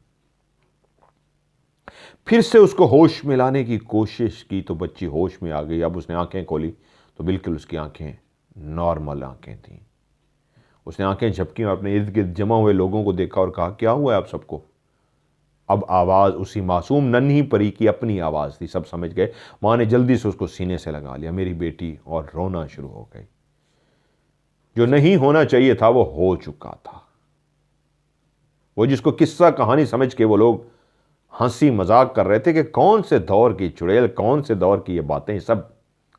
फिर से उसको होश में लाने की कोशिश की तो बच्ची होश में आ गई। अब उसने आंखें खोली तो बिल्कुल उसकी आंखें नॉर्मल आंखें थीं। उसने आंखें झपकी और अपने इर्द गिर्द जमा हुए लोगों को देखा और कहा, क्या हुआ है आप सबको? अब आवाज उसी मासूम नन्ही परी की अपनी आवाज थी। सब समझ गए। मां ने जल्दी से उसको सीने से लगा लिया, मेरी बेटी, और रोना शुरू हो गई। जो नहीं होना चाहिए था वो हो चुका था। वो जिसको किस्सा कहानी समझ के वो लोग हंसी मजाक कर रहे थे कि कौन से दौर की चुड़ैल, कौन से दौर की ये बातें, सब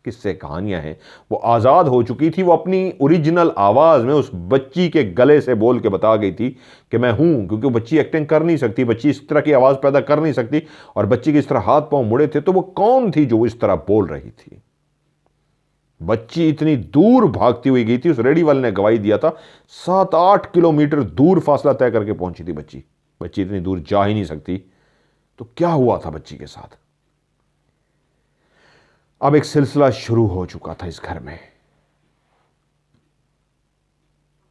किस्से कहानियां हैं, वो आज़ाद हो चुकी थी। वो अपनी ओरिजिनल आवाज़ में उस बच्ची के गले से बोल के बता गई थी कि मैं हूं, क्योंकि बच्ची एक्टिंग कर नहीं सकती, बच्ची इस तरह की आवाज़ पैदा कर नहीं सकती, और बच्ची के इस तरह हाथ पांव मुड़े थे, तो वो कौन थी जो इस तरह बोल रही थी? बच्ची इतनी दूर भागती हुई गई थी, उस रेडी वाले ने गवाही दिया था 7-8 किलोमीटर दूर फासला तय करके पहुंची थी बच्ची। बच्ची इतनी दूर जा ही नहीं सकती। तो क्या हुआ था बच्ची के साथ? अब एक सिलसिला शुरू हो चुका था इस घर में।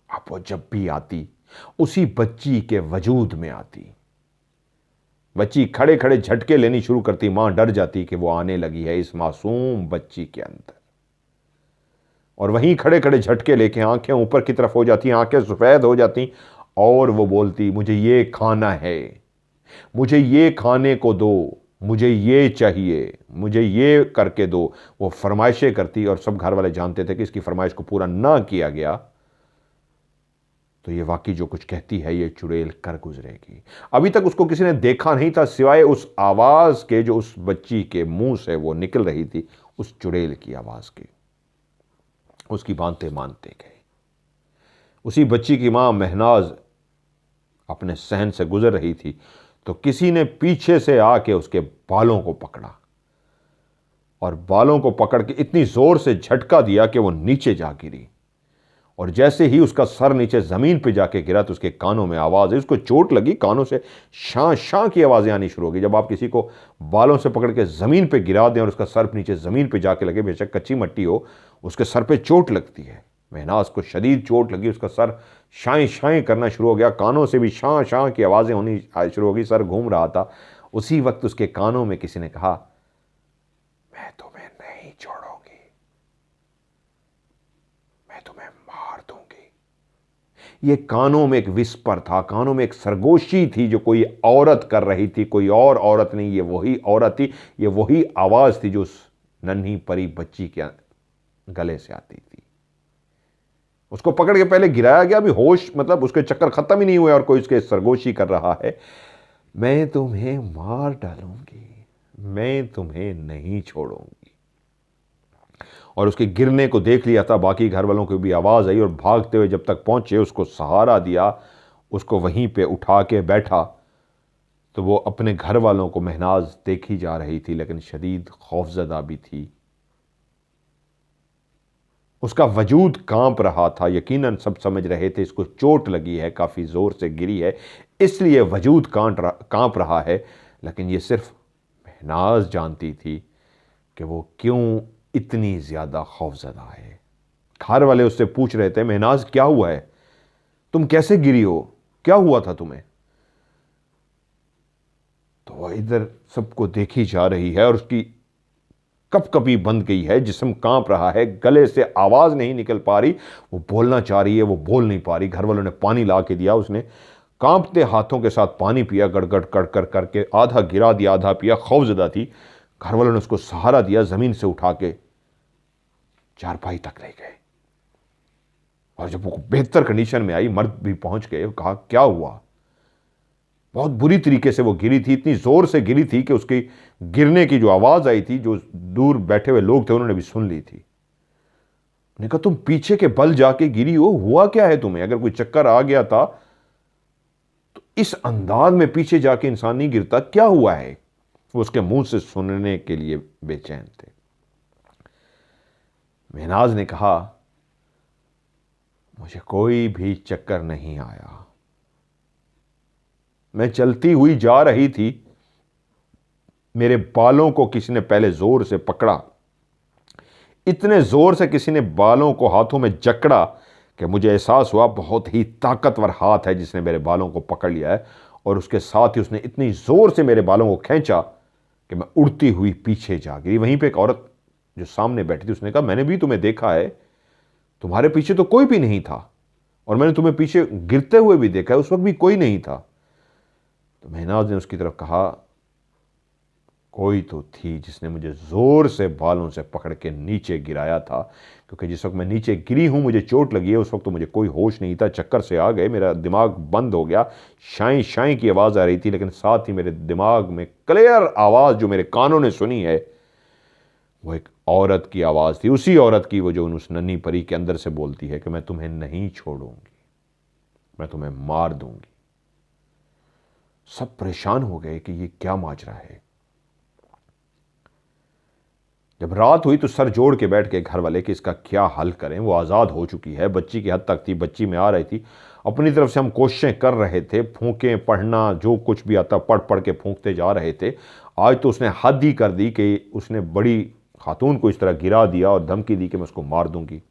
अब वो जब भी आती उसी बच्ची के वजूद में आती। बच्ची खड़े खड़े झटके लेनी शुरू करती। मां डर जाती कि वो आने लगी है इस मासूम बच्ची के अंदर, और वहीं खड़े खड़े झटके लेके आंखें ऊपर की तरफ हो जाती, आंखें सफेद हो जाती, और वो बोलती, मुझे ये खाना है, मुझे ये खाने को दो, मुझे ये चाहिए, मुझे ये करके दो। वो फरमाइशें करती, और सब घर वाले जानते थे कि इसकी फरमाइश को पूरा ना किया गया तो ये वाकई जो कुछ कहती है ये चुड़ैल कर गुजरेगी। अभी तक उसको किसी ने देखा नहीं था सिवाय उस आवाज के जो उस बच्ची के मुंह से वो निकल रही थी, उस चुड़ैल की आवाज की। उसकी बातें मानते गए। उसी बच्ची की मां महनाज अपने सहन से गुजर रही थी तो किसी ने पीछे से आके उसके बालों को पकड़ा, और बालों को पकड़ के इतनी जोर से झटका दिया कि वो नीचे जा गिरी। और जैसे ही उसका सर नीचे जमीन पे जाके गिरा तो उसके कानों में आवाज है, उसको चोट लगी, कानों से शां शां की आवाजें आनी शुरू हो गई। जब आप किसी को बालों से पकड़ के जमीन पे गिरा दें और उसका सर नीचे जमीन पे जाके लगे, बेशक कच्ची मट्टी हो, उसके सर पे चोट लगती है। महनाज को शदीद चोट लगी, उसका सर शाएं शाएं करना शुरू हो गया, कानों से भी शां शां की आवाजें होनी शुरू हो गई, सर घूम रहा था। उसी वक्त उसके कानों में किसी ने कहा, मैं तुम्हें नहीं छोड़ूंगी, ये कानों में एक विस्पर था, कानों में एक सरगोशी थी जो कोई औरत कर रही थी, कोई और औरत नहीं, ये वही औरत थी, ये वही आवाज़ थी जो उस नन्ही परी बच्ची के गले से आती थी। उसको पकड़ के पहले गिराया गया, अभी होश मतलब उसके चक्कर खत्म ही नहीं हुए और कोई उसके सरगोशी कर रहा है, मैं तुम्हें मार डालूंगी, मैं तुम्हें नहीं छोड़ूंगी। और उसके गिरने को देख लिया था, बाकी घर वालों को भी आवाज़ आई और भागते हुए जब तक पहुंचे उसको सहारा दिया, उसको वहीं पे उठा के बैठा, तो वो अपने घर वालों को महनाज देखी जा रही थी, लेकिन शदीद खौफजदा भी थी। उसका वजूद कांप रहा था, यकीनन सब समझ रहे थे इसको चोट लगी है, काफ़ी ज़ोर से गिरी है, इसलिए वजूद कांप रहा है। लेकिन ये सिर्फ महनाज जानती थी कि वो क्यों इतनी ज़्यादा खौफजदा है। घर वाले उससे पूछ रहे थे, महनाज क्या हुआ है, तुम कैसे गिरी हो, क्या हुआ था तुम्हें? तो वह इधर सबको देखी जा रही है और उसकी कपकपी बंद गई है, जिस्म कांप रहा है, गले से आवाज़ नहीं निकल पा रही, वो बोलना चाह रही है, वो बोल नहीं पा रही। घर वालों ने पानी ला के दिया, उसने कांपते हाथों के साथ पानी पिया, गड़गड़ कर करके आधा गिरा दिया, आधा पिया, खौफजदा थी। घर वालों ने उसको सहारा दिया, ज़मीन से उठा के चारपाई तक ले गए। और जब वो बेहतर कंडीशन में आई, मर्द भी पहुंच गए, कहा क्या हुआ? बहुत बुरी तरीके से वो गिरी थी, इतनी जोर से गिरी थी कि उसकी गिरने की जो आवाज आई थी, जो दूर बैठे हुए लोग थे उन्होंने भी सुन ली थी। उन्होंने कहा तुम पीछे के बल जाके गिरी हो, हुआ क्या है तुम्हें? अगर कोई चक्कर आ गया था तो इस अंदाज में पीछे जाके इंसान नहीं गिरता, क्या हुआ है? वो उसके मुंह से सुनने के लिए बेचैन थे। महनाज ने कहा मुझे कोई भी चक्कर नहीं आया, मैं चलती हुई जा रही थी, मेरे बालों को किसी ने पहले जोर से पकड़ा, इतने जोर से किसी ने बालों को हाथों में जकड़ा कि मुझे एहसास हुआ बहुत ही ताकतवर हाथ है जिसने मेरे बालों को पकड़ लिया है, और उसके साथ ही उसने इतनी जोर से मेरे बालों को खींचा कि मैं उड़ती हुई पीछे जा गिरी। वहीं पे एक औरत जो सामने बैठी थी उसने कहा मैंने भी तुम्हें देखा है, तुम्हारे पीछे तो कोई भी नहीं था, और मैंने तुम्हें पीछे गिरते हुए भी देखा है, उस वक्त भी कोई नहीं था। तो महनाज ने उसकी तरफ कहा कोई तो थी जिसने मुझे जोर से बालों से पकड़ के नीचे गिराया था, क्योंकि जिस वक्त मैं नीचे गिरी हूं मुझे चोट लगी है, उस वक्त तो मुझे कोई होश नहीं था, चक्कर से आ गए, मेरा दिमाग बंद हो गया, शाई शाई की आवाज़ आ रही थी, लेकिन साथ ही मेरे दिमाग में क्लियर आवाज़ जो मेरे कानों ने सुनी है वो एक औरत की आवाज़ थी, उसी औरत की वो जो उस नन्ही परी के अंदर से बोलती है कि मैं तुम्हें नहीं छोड़ूंगी, मैं तुम्हें मार दूंगी। सब परेशान हो गए कि ये क्या माजरा है। जब रात हुई तो सर जोड़ के बैठ गए घर वाले कि इसका क्या हल करें। वो आज़ाद हो चुकी है, बच्ची की हद तक थी, बच्ची में आ रही थी, अपनी तरफ से हम कोशिशें कर रहे थे, फूंकें पढ़ना जो कुछ भी आता पढ़ पढ़ के फूंकते जा रहे थे। आज तो उसने हद ही कर दी कि उसने बड़ी खातून को इस तरह गिरा दिया और धमकी दी कि मैं उसको मार दूंगी।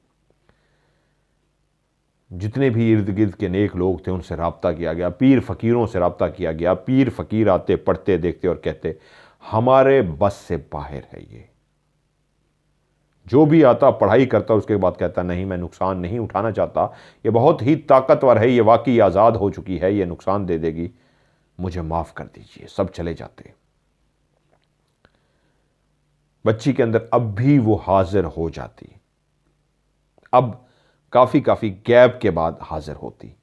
जितने भी इर्द गिर्द के नेक लोग थे उनसे रब्ता किया गया, पीर फ़कीरों से रब्ता किया गया। पीर फ़कीर आते, पढ़ते, देखते और कहते हमारे बस से बाहर है ये। जो भी आता पढ़ाई करता, उसके बाद कहता नहीं मैं नुकसान नहीं उठाना चाहता, ये बहुत ही ताकतवर है, ये वाकई आज़ाद हो चुकी है, ये नुकसान दे देगी, मुझे माफ़ कर दीजिए। सब चले जाते। बच्ची के अंदर अब भी वो हाजिर हो जाती, अब काफ़ी गैप के बाद हाजिर होती,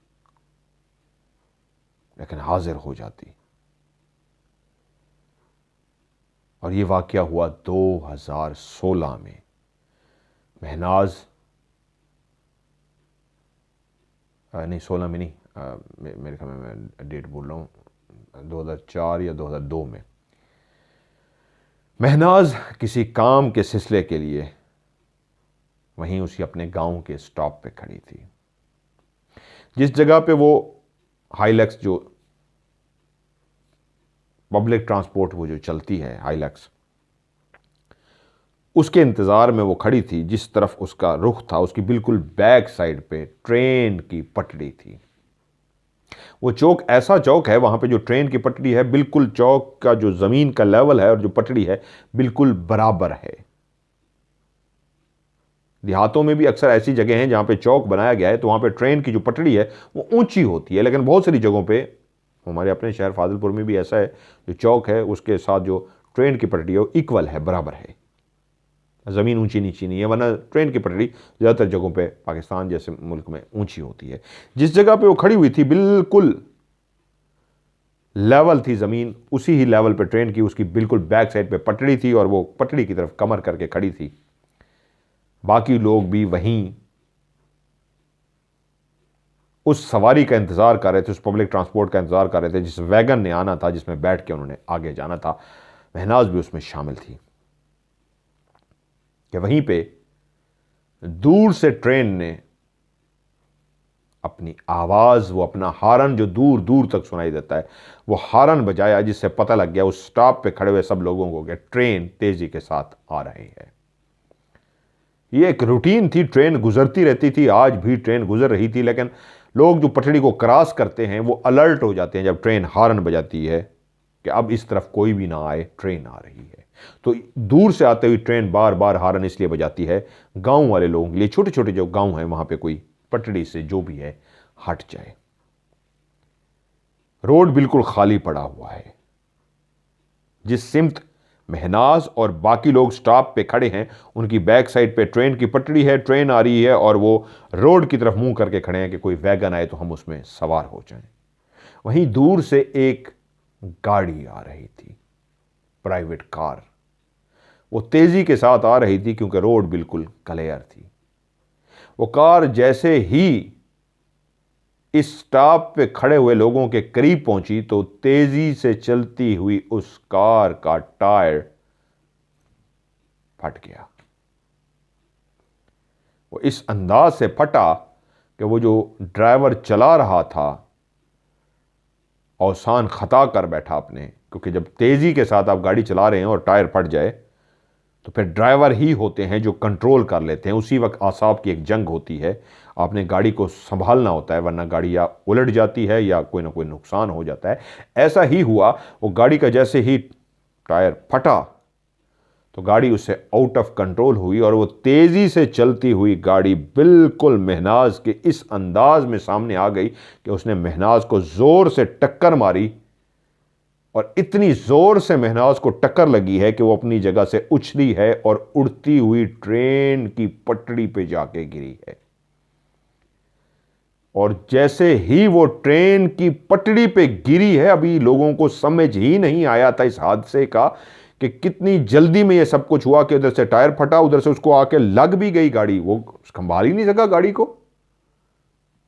लेकिन हाजिर हो जाती। और ये वाक़या हुआ 2016 में। महनाज नहीं 16 में नहीं, मेरे ख्याल में मैं डेट बोल रहा हूँ, 2004 या 2002 में। महनाज किसी काम के सिलसिले के लिए वहीं उसी अपने गांव के स्टॉप पे खड़ी थी, जिस जगह पे वो हाइलक्स जो पब्लिक ट्रांसपोर्ट वो जो चलती है हाइलक्स, उसके इंतज़ार में वो खड़ी थी। जिस तरफ उसका रुख था उसकी बिल्कुल बैक साइड पे ट्रेन की पटरी थी। वो चौक ऐसा चौक है, वहाँ पे जो ट्रेन की पटरी है बिल्कुल चौक का जो ज़मीन का लेवल है और जो पटरी है बिल्कुल बराबर है। देहातों में भी अक्सर ऐसी जगह हैं जहाँ पे चौक बनाया गया है तो वहाँ पे ट्रेन की जो पटड़ी है वो ऊंची होती है, लेकिन बहुत सारी जगहों पे, हमारे अपने शहर फाजिलपुर में भी ऐसा है, जो चौक है उसके साथ जो ट्रेन की पटड़ी है वो इक्वल है, बराबर है, ज़मीन ऊंची नीची नहीं है, वरना ट्रेन की पटड़ी ज़्यादातर जगहों पे पाकिस्तान जैसे मुल्क में ऊंची होती है। जिस जगह पे वो खड़ी हुई थी बिल्कुल लेवल थी ज़मीन, उसी ही लेवल पे ट्रेन की उसकी बिल्कुल बैक साइड पे पटड़ी थी और वो पटड़ी की तरफ कमर करके खड़ी थी। बाकी लोग भी वहीं उस सवारी का इंतज़ार कर रहे थे, उस पब्लिक ट्रांसपोर्ट का इंतज़ार कर रहे थे जिस वैगन ने आना था, जिसमें बैठ के उन्होंने आगे जाना था। महनाज भी उसमें शामिल थी कि वहीं पे दूर से ट्रेन ने अपनी आवाज़, वो अपना हारन जो दूर दूर तक सुनाई देता है, वो हारन बजाया, जिससे पता लग गया उस स्टॉप पे खड़े हुए सब लोगों को कि ट्रेन तेज़ी के साथ आ रही है। ये एक रूटीन थी, ट्रेन गुजरती रहती थी, आज भी ट्रेन गुजर रही थी, लेकिन लोग जो पटड़ी को क्रॉस करते हैं वो अलर्ट हो जाते हैं जब ट्रेन हारन बजाती है कि अब इस तरफ कोई भी ना आए, ट्रेन आ रही है। तो दूर से आते हुए ट्रेन बार बार हारन इसलिए बजाती है, गांव वाले लोगों के लिए, छोटे छोटे जो गांव हैं वहां पे कोई पटड़ी से जो भी है हट जाए। रोड बिल्कुल खाली पड़ा हुआ है। जिस सिमत महनाज और बाकी लोग स्टॉप पे खड़े हैं उनकी बैक साइड पे ट्रेन की पटड़ी है, ट्रेन आ रही है और वो रोड की तरफ मुंह करके खड़े हैं कि कोई वैगन आए तो हम उसमें सवार हो जाएं। वहीं दूर से एक गाड़ी आ रही थी, प्राइवेट कार। वो तेजी के साथ आ रही थी क्योंकि रोड बिल्कुल क्लियर थी। वो कार जैसे ही इस स्टॉप पे खड़े हुए लोगों के करीब पहुंची तो तेजी से चलती हुई उस कार का टायर फट गया। वो इस अंदाज से फटा कि वो जो ड्राइवर चला रहा था औसान खता कर बैठा अपने, क्योंकि जब तेजी के साथ आप गाड़ी चला रहे हैं और टायर फट जाए तो फिर ड्राइवर ही होते हैं जो कंट्रोल कर लेते हैं। उसी वक्त आसाब की एक जंग होती है, आपने गाड़ी को संभालना होता है, वरना गाड़ी या उलट जाती है या कोई ना कोई नुकसान हो जाता है। ऐसा ही हुआ, वो गाड़ी का जैसे ही टायर फटा तो गाड़ी उससे आउट ऑफ कंट्रोल हुई और वो तेजी से चलती हुई गाड़ी बिल्कुल महनाज के इस अंदाज में सामने आ गई कि उसने महनाज को जोर से टक्कर मारी और इतनी जोर से महनाज को टक्कर लगी है कि वो अपनी जगह से उछली है और उड़ती हुई ट्रेन की पटड़ी पे जाके गिरी है। और जैसे ही वो ट्रेन की पटड़ी पे गिरी है, अभी लोगों को समझ ही नहीं आया था इस हादसे का कि कितनी जल्दी में ये सब कुछ हुआ कि उधर से टायर फटा, उधर से उसको आके लग भी गई गाड़ी, वो संभाल ही नहीं सका गाड़ी को,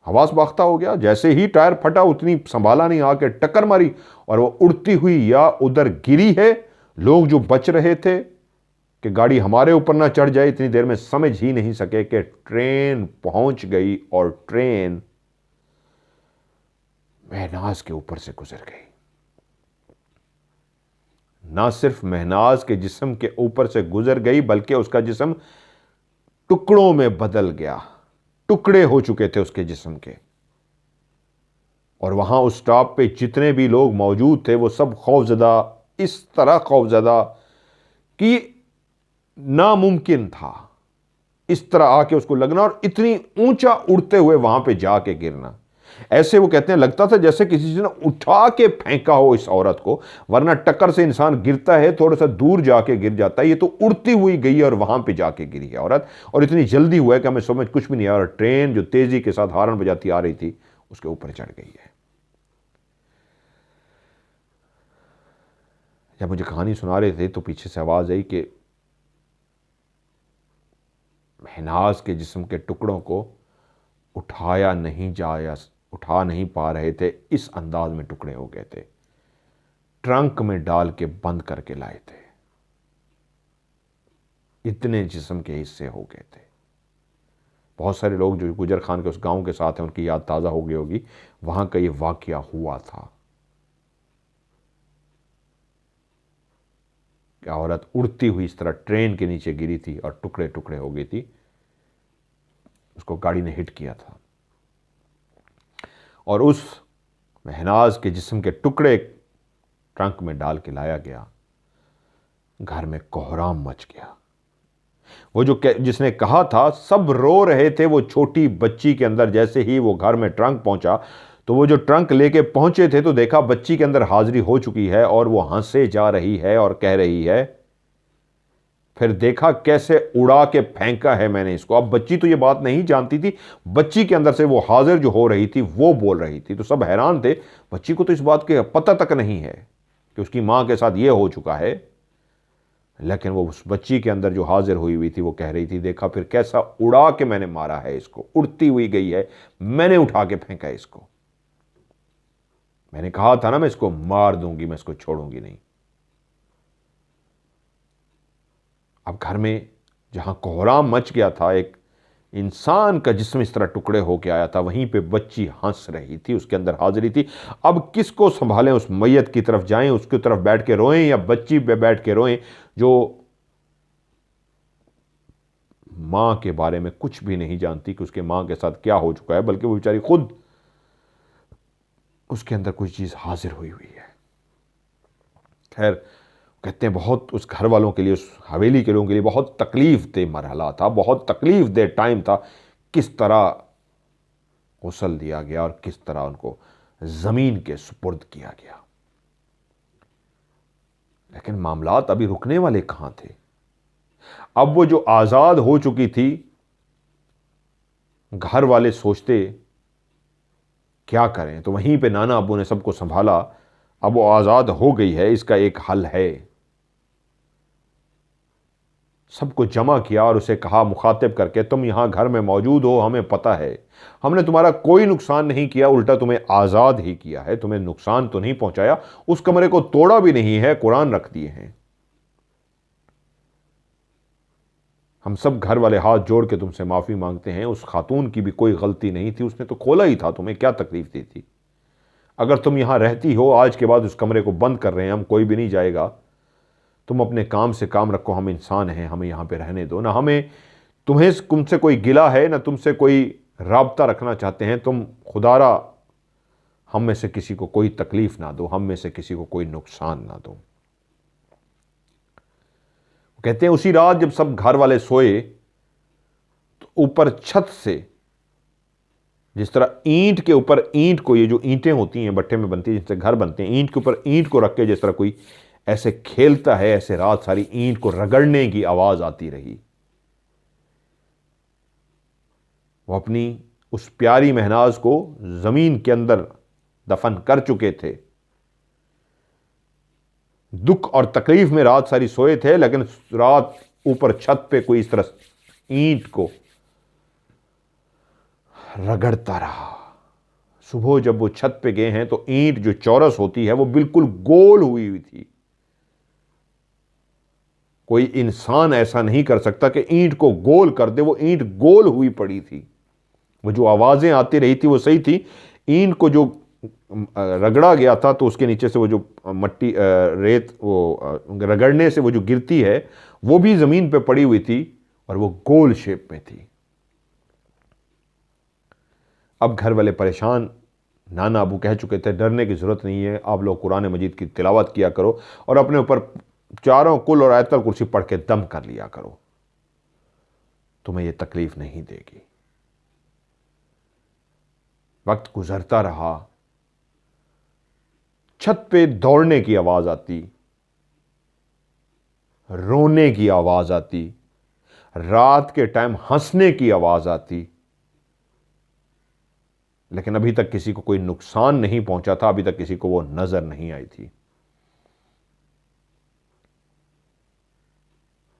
हवास बाख्ता हो गया। जैसे ही टायर फटा उतनी संभाला नहीं, आके टक्कर मारी और वो उड़ती हुई या उधर गिरी है। लोग जो बच रहे थे कि गाड़ी हमारे ऊपर ना चढ़ जाए, इतनी देर में समझ ही नहीं सके कि ट्रेन पहुंच गई और ट्रेन महनाज के ऊपर से गुजर गई। ना सिर्फ महनाज के जिस्म के ऊपर से गुजर गई बल्कि उसका जिस्म टुकड़ों में बदल गया, टुकड़े हो चुके थे उसके जिस्म के। और वहां उस स्टॉप पे जितने भी लोग मौजूद थे वो सब खौफजदा, इस तरह खौफजदा कि नामुमकिन था इस तरह आके उसको लगना और इतनी ऊंचा उड़ते हुए वहां पे जाके गिरना। ऐसे वो कहते हैं लगता था जैसे किसी ने उठा के फेंका हो इस औरत को, वरना टक्कर से इंसान गिरता है थोड़ा सा दूर जाके गिर जाता है, ये तो उड़ती हुई गई और वहां पे जाके गिरी है औरत। और इतनी जल्दी हुआ है कि हमें समझ कुछ भी नहीं आया और ट्रेन जो तेजी के साथ हारन बजाती आ रही थी उसके ऊपर चढ़ गई है। जब मुझे कहानी सुना रहे थे तो पीछे से आवाज आई कि महनाज के जिस्म के टुकड़ों को उठाया नहीं जाया, उठा नहीं पा रहे थे, इस अंदाज में टुकड़े हो गए थे, ट्रंक में डाल के बंद करके लाए थे, इतने जिस्म के हिस्से हो गए थे। बहुत सारे लोग जो गुजर खान के उस गांव के साथ हैं उनकी याद ताज़ा हो गई होगी, वहां का ये वाकया हुआ था कि औरत उड़ती हुई इस तरह ट्रेन के नीचे गिरी थी और टुकड़े टुकड़े हो गई थी, उसको गाड़ी ने हिट किया था और उस महनाज के जिस्म के टुकड़े ट्रंक में डाल के लाया गया। घर में कोहराम मच गया। वो जो जिसने कहा था, सब रो रहे थे वो छोटी बच्ची के अंदर। जैसे ही वो घर में ट्रंक पहुंचा तो वो जो ट्रंक लेके पहुंचे थे तो देखा बच्ची के अंदर हाजिरी हो चुकी है और वो हंसे जा रही है और कह रही है, फिर देखा कैसे उड़ा के फेंका है मैंने इसको। अब बच्ची तो ये बात नहीं जानती थी, बच्ची के अंदर से वो हाजिर जो हो रही थी वो बोल रही थी। तो सब हैरान थे, बच्ची को तो इस बात के पता तक नहीं है कि उसकी मां के साथ ये हो चुका है। लेकिन वो उस बच्ची के अंदर जो हाजिर हुई हुई थी वो कह रही थी, देखा फिर कैसा उड़ा के मैंने मारा है इसको, उड़ती हुई गई है, मैंने उठा के फेंका इसको। मैंने कहा था ना मैं इसको मार दूंगी, मैं इसको छोड़ूंगी नहीं। अब घर में जहां कोहराम मच गया था, एक इंसान का जिस्म इस तरह टुकड़े होके आया था, वहीं पे बच्ची हंस रही थी, उसके अंदर हाजिरी थी। अब किसको संभालें, उस मैयत की तरफ जाएं, उसकी तरफ बैठ के रोएं या बच्ची पे बैठ के रोएं जो मां के बारे में कुछ भी नहीं जानती कि उसके मां के साथ क्या हो चुका है, बल्कि वो बेचारी खुद उसके अंदर कोई चीज हाजिर हुई हुई है। खैर, कहते हैं बहुत उस घर वालों के लिए, उस हवेली के लोगों के लिए बहुत तकलीफ दे मरहला था, बहुत तकलीफ दे टाइम था। किस तरह गुस्ल दिया गया और किस तरह उनको जमीन के सुपुर्द किया गया। लेकिन मामलात अभी रुकने वाले कहां थे। अब वो जो आजाद हो चुकी थी, घर वाले सोचते क्या करें, तो वहीं पे नाना अब्बू ने सबको संभाला। अब वो आजाद हो गई है, इसका एक हल है। सबको जमा किया और उसे कहा मुखातिब करके, तुम यहां घर में मौजूद हो, हमें पता है हमने तुम्हारा कोई नुकसान नहीं किया, उल्टा तुम्हें आजाद ही किया है, तुम्हें नुकसान तो नहीं पहुंचाया, उस कमरे को तोड़ा भी नहीं है, कुरान रख दिए हैं। हम सब घर वाले हाथ जोड़ के तुमसे माफी मांगते हैं, उस खातून की भी कोई गलती नहीं थी, उसने तो खोला ही था, तुम्हें क्या तकलीफ दी थी। अगर तुम यहां रहती हो, आज के बाद उस कमरे को बंद कर रहे हैं हम, कोई भी नहीं जाएगा, तुम अपने काम से काम रखो, हम इंसान हैं, हमें यहां पे रहने दो ना। हमें तुम्हें तुमसे कोई गिला है ना तुमसे कोई राब्ता रखना चाहते हैं, तुम खुदारा हम में से किसी को कोई तकलीफ ना दो, हम में से किसी को कोई नुकसान ना दो। कहते हैं उसी रात जब सब घर वाले सोए तो ऊपर छत से, जिस तरह ईंट के ऊपर ईंट को, ये जो ईंटें होती हैं भट्टे में बनती है जिनसे घर बनते हैं, ईंट के ऊपर ईंट को रख के जिस तरह कोई ऐसे खेलता है, ऐसे रात सारी ईंट को रगड़ने की आवाज आती रही। वो अपनी उस प्यारी महनाज को जमीन के अंदर दफन कर चुके थे। दुख और तकलीफ में रात सारी सोए थे, लेकिन रात ऊपर छत पे कोई इस तरह ईंट को रगड़ता रहा। सुबह जब वो छत पे गए हैं तो ईंट जो चौरस होती है वो बिल्कुल गोल हुई हुई थी। कोई इंसान ऐसा नहीं कर सकता कि ईंट को गोल कर दे, वो ईंट गोल हुई पड़ी थी। वो जो आवाजें आती रही थी वो सही थी, ईंट को जो रगड़ा गया था तो उसके नीचे से वो जो मट्टी रेत वो रगड़ने से वो जो गिरती है वो भी जमीन पे पड़ी हुई थी और वो गोल शेप में थी। अब घर वाले परेशान, नाना अबू कह चुके थे डरने की जरूरत नहीं है, आप लोग कुरान मजीद की तिलावत किया करो और अपने ऊपर चारों कुल और आयतल कुर्सी पढ़ के दम कर लिया करो, तुम्हें यह तकलीफ नहीं देगी। वक्त गुजरता रहा, छत पे दौड़ने की आवाज आती, रोने की आवाज आती, रात के टाइम हंसने की आवाज आती, लेकिन अभी तक किसी को कोई नुकसान नहीं पहुंचा था, अभी तक किसी को वो नजर नहीं आई थी।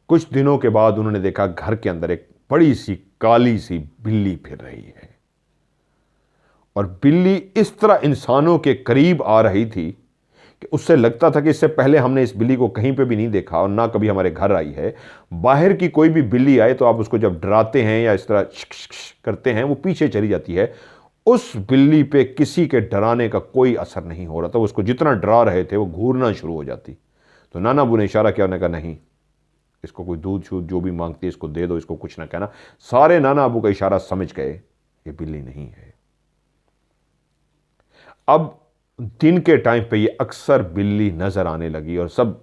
कुछ दिनों के बाद उन्होंने देखा घर के अंदर एक बड़ी सी काली सी बिल्ली फिर रही है और बिल्ली इस तरह इंसानों के करीब आ रही थी कि उससे लगता था कि इससे पहले हमने इस बिल्ली को कहीं पे भी नहीं देखा और ना कभी हमारे घर आई है। बाहर की कोई भी बिल्ली आए तो आप उसको जब डराते हैं या इस तरह करते हैं वो पीछे चली जाती है। उस बिल्ली पे किसी के डराने का कोई असर नहीं हो रहा था, उसको जितना डरा रहे थे वो घूरना शुरू हो जाती। तो नाना अबू ने इशारा किया, उन्होंने कहा नहीं, इसको कोई दूध शूध जो भी मांगती है इसको दे दो, इसको कुछ ना कहना। सारे नाना अबू का इशारा समझ गए ये बिल्ली नहीं है। अब दिन के टाइम पे ये अक्सर बिल्ली नजर आने लगी और सब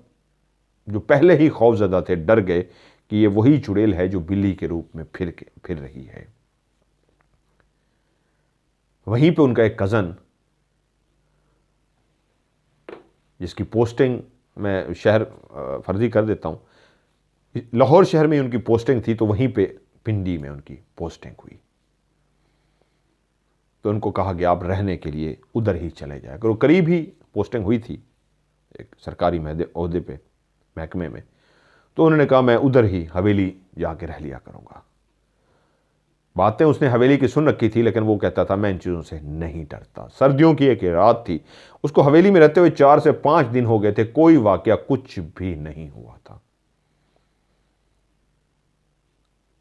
जो पहले ही खौफजदा थे डर गए कि ये वही चुड़ैल है जो बिल्ली के रूप में फिर रही है। वहीं पे उनका एक कज़न, जिसकी पोस्टिंग, मैं शहर फर्जी कर देता हूँ, लाहौर शहर में उनकी पोस्टिंग थी, तो वहीं पे पिंडी में उनकी पोस्टिंग हुई। तो उनको कहा गया आप रहने के लिए उधर ही चले जाए, अगर वो करीब ही पोस्टिंग हुई थी एक सरकारी ओहदे पे, महकमे में, तो उन्होंने कहा मैं उधर ही हवेली जाके रह लिया करूँगा। बातें उसने हवेली की सुन रखी थी, लेकिन वो कहता था मैं इन चीज़ों से नहीं डरता। सर्दियों की एक रात थी, उसको हवेली में रहते हुए 4 से 5 दिन हो गए थे, कोई वाकया कुछ भी नहीं हुआ था।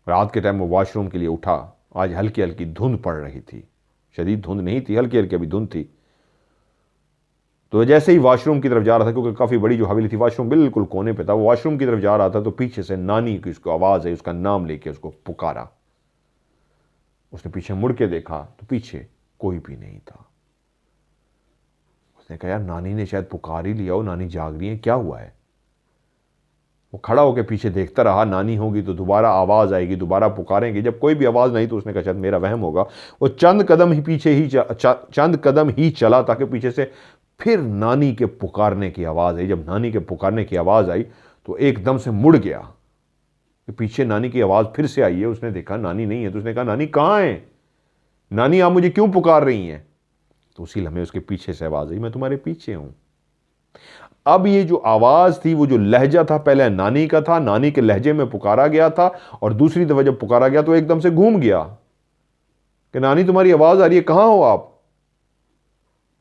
रात के टाइम वो वॉशरूम के लिए उठा। आज हल्की हल्की धुंध पड़ रही थी, शदीद धुंध नहीं थी, हल्की हल्की अभी धुंध थी। तो जैसे ही वॉशरूम की तरफ जा रहा था, क्योंकि काफ़ी बड़ी जो हवेली थी, वॉशरूम बिल्कुल कोने पे था, वो वॉशरूम की तरफ जा रहा था, तो पीछे से नानी की उसको आवाज़ है, उसका नाम लेके उसको पुकारा। उसने पीछे मुड़ के देखा तो पीछे कोई भी नहीं था। उसने कहा यार नानी ने शायद पुकार ही लिया हो, नानी जाग रही है, क्या हुआ है। वो खड़ा होकर पीछे देखता रहा, नानी होगी तो दोबारा आवाज़ आएगी, दोबारा पुकारेंगे। जब कोई भी आवाज़ नहीं तो उसने कहा शायद मेरा वहम होगा। वो चंद कदम ही चला ताकि पीछे से फिर नानी के पुकारने की आवाज़ आई। जब नानी के पुकारने की आवाज़ आई तो एकदम से मुड़ गया कि पीछे नानी की आवाज़ फिर से आई है। उसने देखा नानी नहीं है, तो उसने कहा नानी कहाँ है, नानी आप मुझे क्यों पुकार रही हैं। तो उसी लम्हे उसके पीछे से आवाज़ आई, मैं तुम्हारे पीछे हूं। अब ये जो आवाज़ थी, वो जो लहजा था, पहले नानी का था, नानी के लहजे में पुकारा गया था, और दूसरी दफ़ा जब पुकारा गया तो एकदम से घूम गया कि नानी तुम्हारी आवाज़ आ रही है, कहाँ हो आप।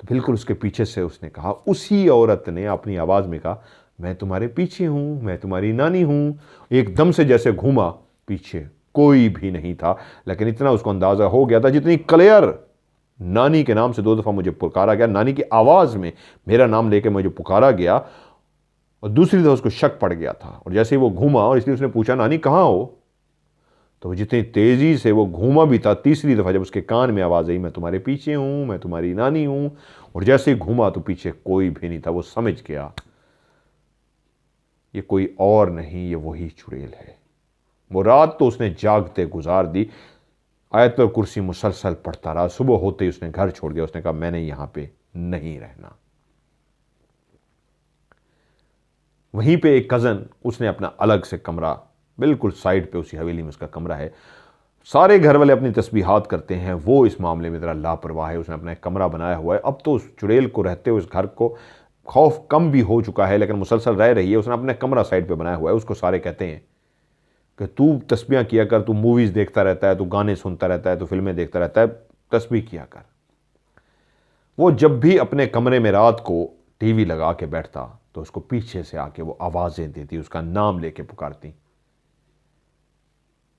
तो बिल्कुल उसके पीछे से उसने कहा, उसी औरत ने अपनी आवाज़ में कहा मैं तुम्हारे पीछे हूं, मैं तुम्हारी नानी हूं। एकदम से जैसे घूमा, पीछे कोई भी नहीं था, लेकिन इतना उसको अंदाज़ा हो गया था, जितनी क्लियर नानी के नाम से 2 दफ़ा मुझे पुकारा गया, नानी की आवाज़ में मेरा नाम लेके मुझे पुकारा गया, और दूसरी दफ़ा उसको शक पड़ गया था। और जैसे ही वो घूमा, और इसलिए उसने पूछा नानी कहाँ हो, तो जितनी तेज़ी से वो घूमा भी था, तीसरी दफ़ा जब उसके कान में आवाज़ आई मैं तुम्हारे पीछे हूँ, मैं तुम्हारी नानी हूँ, और जैसे ही घूमा तो पीछे कोई भी नहीं था। वो समझ गया ये कोई और नहीं, ये वही चुड़ैल है। वो रात तो उसने जागते गुजार दी, आयतुल कुर्सी मुसलसल पढ़ता रहा। सुबह होते ही उसने घर छोड़ दिया। उसने कहा मैंने यहां पे नहीं रहना। वहीं पे एक कज़न, उसने अपना अलग से कमरा, बिल्कुल साइड पे उसी हवेली में उसका कमरा है। सारे घर वाले अपनी तस्बीहात करते हैं, वो इस मामले में ज़रा लापरवाह है। उसने अपना एक कमरा बनाया हुआ है। अब तो उस चुड़ैल को रहते हुए उस घर को खौफ कम भी हो चुका है, लेकिन मुसलसल रह रही है। उसने अपना कमरा साइड पे बनाया हुआ है। उसको सारे कहते हैं कि तू तस्बीहां किया कर, तू मूवीज़ देखता रहता है, तू गाने सुनता रहता है, तू फिल्में देखता रहता है, तस्बीह किया कर। वो जब भी अपने कमरे में रात को टीवी लगा के बैठता तो उसको पीछे से आके वो आवाज़ें देती, उसका नाम लेके पुकारती,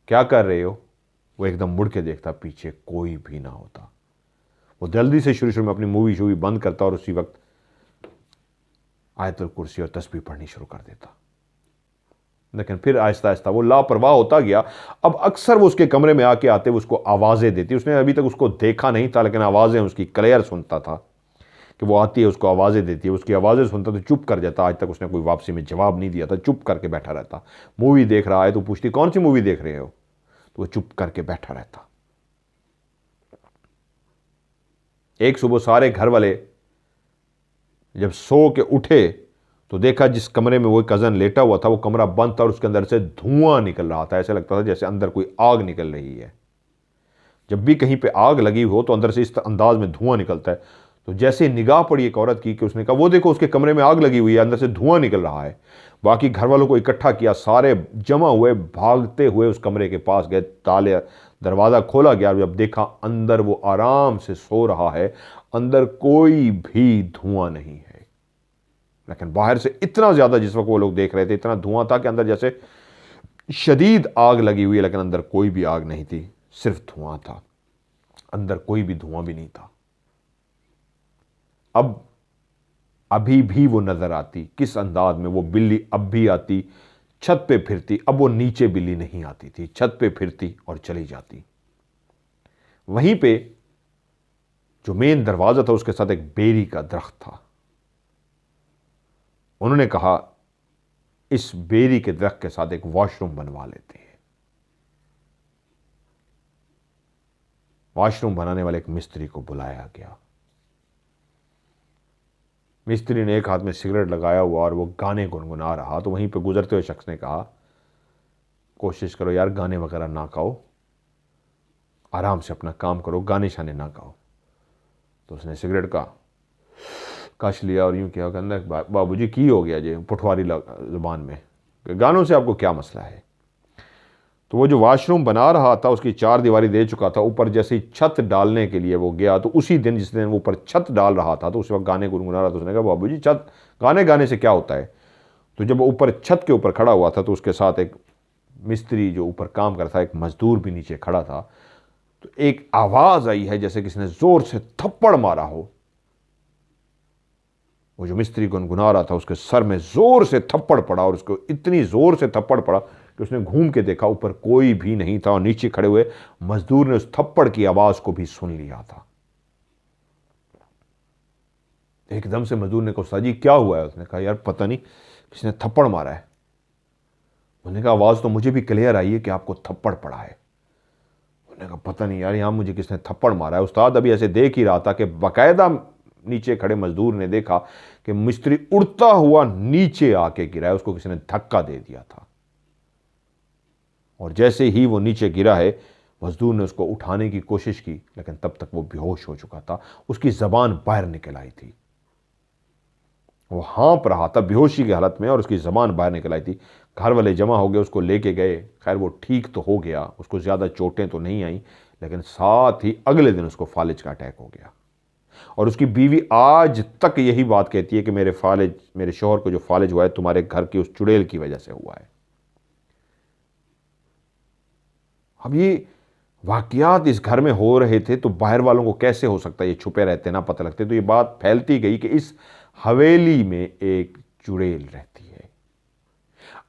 क्या कर रहे हो। वो एकदम मुड़ के देखता, पीछे कोई भी ना होता। वो जल्दी से शुरू में अपनी मूवी शूवी बंद करता और उसी वक्त आयतुल कुर्सी और तस्बीह पढ़नी शुरू कर देता। लेकिन फिर आहिस्ता आहिस्ता वो लापरवाह होता गया। अब अक्सर वो उसके कमरे में आके आते वो उसको आवाज़ें देती। उसने अभी तक उसको देखा नहीं था, लेकिन आवाज़ें उसकी क्लियर सुनता था कि वो आती है, उसको आवाज़ें देती है। उसकी आवाज़ें सुनता तो चुप कर जाता। आज तक उसने कोई वापसी में जवाब नहीं दिया था, चुप करके बैठा रहता। मूवी देख रहा है तो पूछती कौन सी मूवी देख रहे हो, तो वो चुप करके बैठा रहता। एक सुबह सारे घर वाले जब सो के उठे तो देखा जिस कमरे में वो कज़न लेटा हुआ था वो कमरा बंद था और उसके अंदर से धुआं निकल रहा था। ऐसा लगता था जैसे अंदर कोई आग निकल रही है। जब भी कहीं पे आग लगी हो तो अंदर से इस अंदाज में धुआं निकलता है। तो जैसे निगाह पड़ी एक औरत की कि उसने कहा वो देखो उसके कमरे में आग लगी हुई है, अंदर से धुआं निकल रहा है। बाकी घर वालों को इकट्ठा किया, सारे जमा हुए, भागते हुए उस कमरे के पास गए। ताले दरवाज़ा खोला गया, जब देखा अंदर वो आराम से सो रहा है, अंदर कोई भी धुआं नहीं है। लेकिन बाहर से इतना ज़्यादा, जिस वक्त वो लोग देख रहे थे, इतना धुआं था कि अंदर जैसे शदीद आग लगी हुई है, लेकिन अंदर कोई भी आग नहीं थी, सिर्फ धुआं था। अंदर कोई भी धुआं भी नहीं था। अब अभी भी वो नजर आती, किस अंदाज में वो बिल्ली अब भी आती, छत पे फिरती। अब वो नीचे बिल्ली नहीं आती थी, छत पे फिरती और चली जाती। वहीं पे जो मेन दरवाजा था उसके साथ एक बेरी का दरख्त था। उन्होंने कहा इस बेरी के दरख्त के साथ एक वॉशरूम बनवा लेते हैं। वॉशरूम बनाने वाले एक मिस्त्री को बुलाया गया। मिस्त्री ने एक हाथ में सिगरेट लगाया हुआ और वो गाने गुनगुना रहा, तो वहीं पे गुजरते हुए शख्स ने कहा, कोशिश करो यार, गाने वगैरह ना गाओ, आराम से अपना काम करो, गाने शाने ना गाओ। तो उसने सिगरेट का कश लिया और यूं किया, कहना बाबूजी की हो गया जी, पठवारी जुबान में, गानों से आपको क्या मसला है। तो वो जो वॉशरूम बना रहा था उसकी 4 दीवारी दे चुका था, ऊपर जैसे ही छत डालने के लिए वो गया, तो उसी दिन जिस दिन वो ऊपर छत डाल रहा था तो उस वक्त गाने गुनगुना रहा था। उसने कहा बाबूजी छत गाने गाने से क्या होता है। तो जब वो ऊपर छत के ऊपर खड़ा हुआ था तो उसके साथ एक मिस्त्री जो ऊपर काम करता, एक मजदूर भी नीचे खड़ा था। तो एक आवाज आई है जैसे किसी ने जोर से थप्पड़ मारा हो। वो जो मिस्त्री गुनगुना रहा था उसके सर में जोर से थप्पड़ पड़ा, और उसको इतनी जोर से थप्पड़ पड़ा कि उसने घूम के देखा, ऊपर कोई भी नहीं था और नीचे खड़े हुए मजदूर ने उस थप्पड़ की आवाज को भी सुन लिया था। एकदम से मजदूर ने कहा, जी क्या हुआ है। उसने कहा, यार पता नहीं किसने थप्पड़ मारा है। उन्होंने कहा, आवाज तो मुझे भी क्लियर आई है कि आपको थप्पड़ पड़ा है। उन्होंने कहा, पता नहीं यार, यहां मुझे किसने थप्पड़ मारा है। उस्ताद अभी ऐसे देख ही रहा था कि बाकायदा नीचे खड़े मजदूर ने देखा कि मिस्त्री उड़ता हुआ नीचे आके गिरा है, उसको किसी ने धक्का दे दिया था। और जैसे ही वो नीचे गिरा है, मजदूर ने उसको उठाने की कोशिश की, लेकिन तब तक वो बेहोश हो चुका था। उसकी जबान बाहर निकल आई थी, वो हाँप रहा था बेहोशी की हालत में और उसकी जबान बाहर निकल आई थी। घर वाले जमा हो गए, उसको लेके गए। खैर वो ठीक तो हो गया, उसको ज़्यादा चोटें तो नहीं आई, लेकिन साथ ही अगले दिन उसको फालिज का अटैक हो गया। और उसकी बीवी आज तक यही बात कहती है कि मेरे शौहर को जो फालिज हुआ है तुम्हारे घर की उस चुड़ैल की वजह से हुआ है। अब ये वाकयात इस घर में हो रहे थे तो बाहर वालों को कैसे हो सकता है, ये छुपे रहते ना पता लगते। तो ये बात फैलती गई कि इस हवेली में एक चुड़ैल रहती है।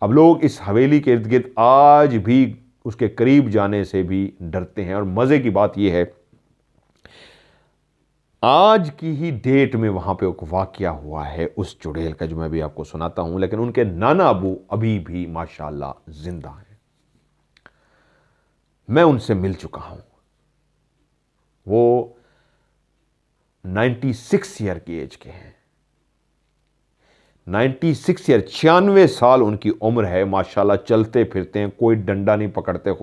अब लोग इस हवेली के इर्द गिर्द आज भी उसके करीब जाने से भी डरते हैं। और मजे की बात यह है, आज की ही डेट में वहां पे एक वाकया हुआ है उस चुड़ैल का, जो मैं भी आपको सुनाता हूं। लेकिन उनके नाना अबू अभी भी माशाअल्लाह जिंदा हैं। मैं उनसे मिल चुका हूं। वो 96 ईयर की एज के हैं। 96 ईयर, 96 साल उनकी उम्र है। माशाल्लाह चलते फिरते हैं, कोई डंडा नहीं पकड़ते।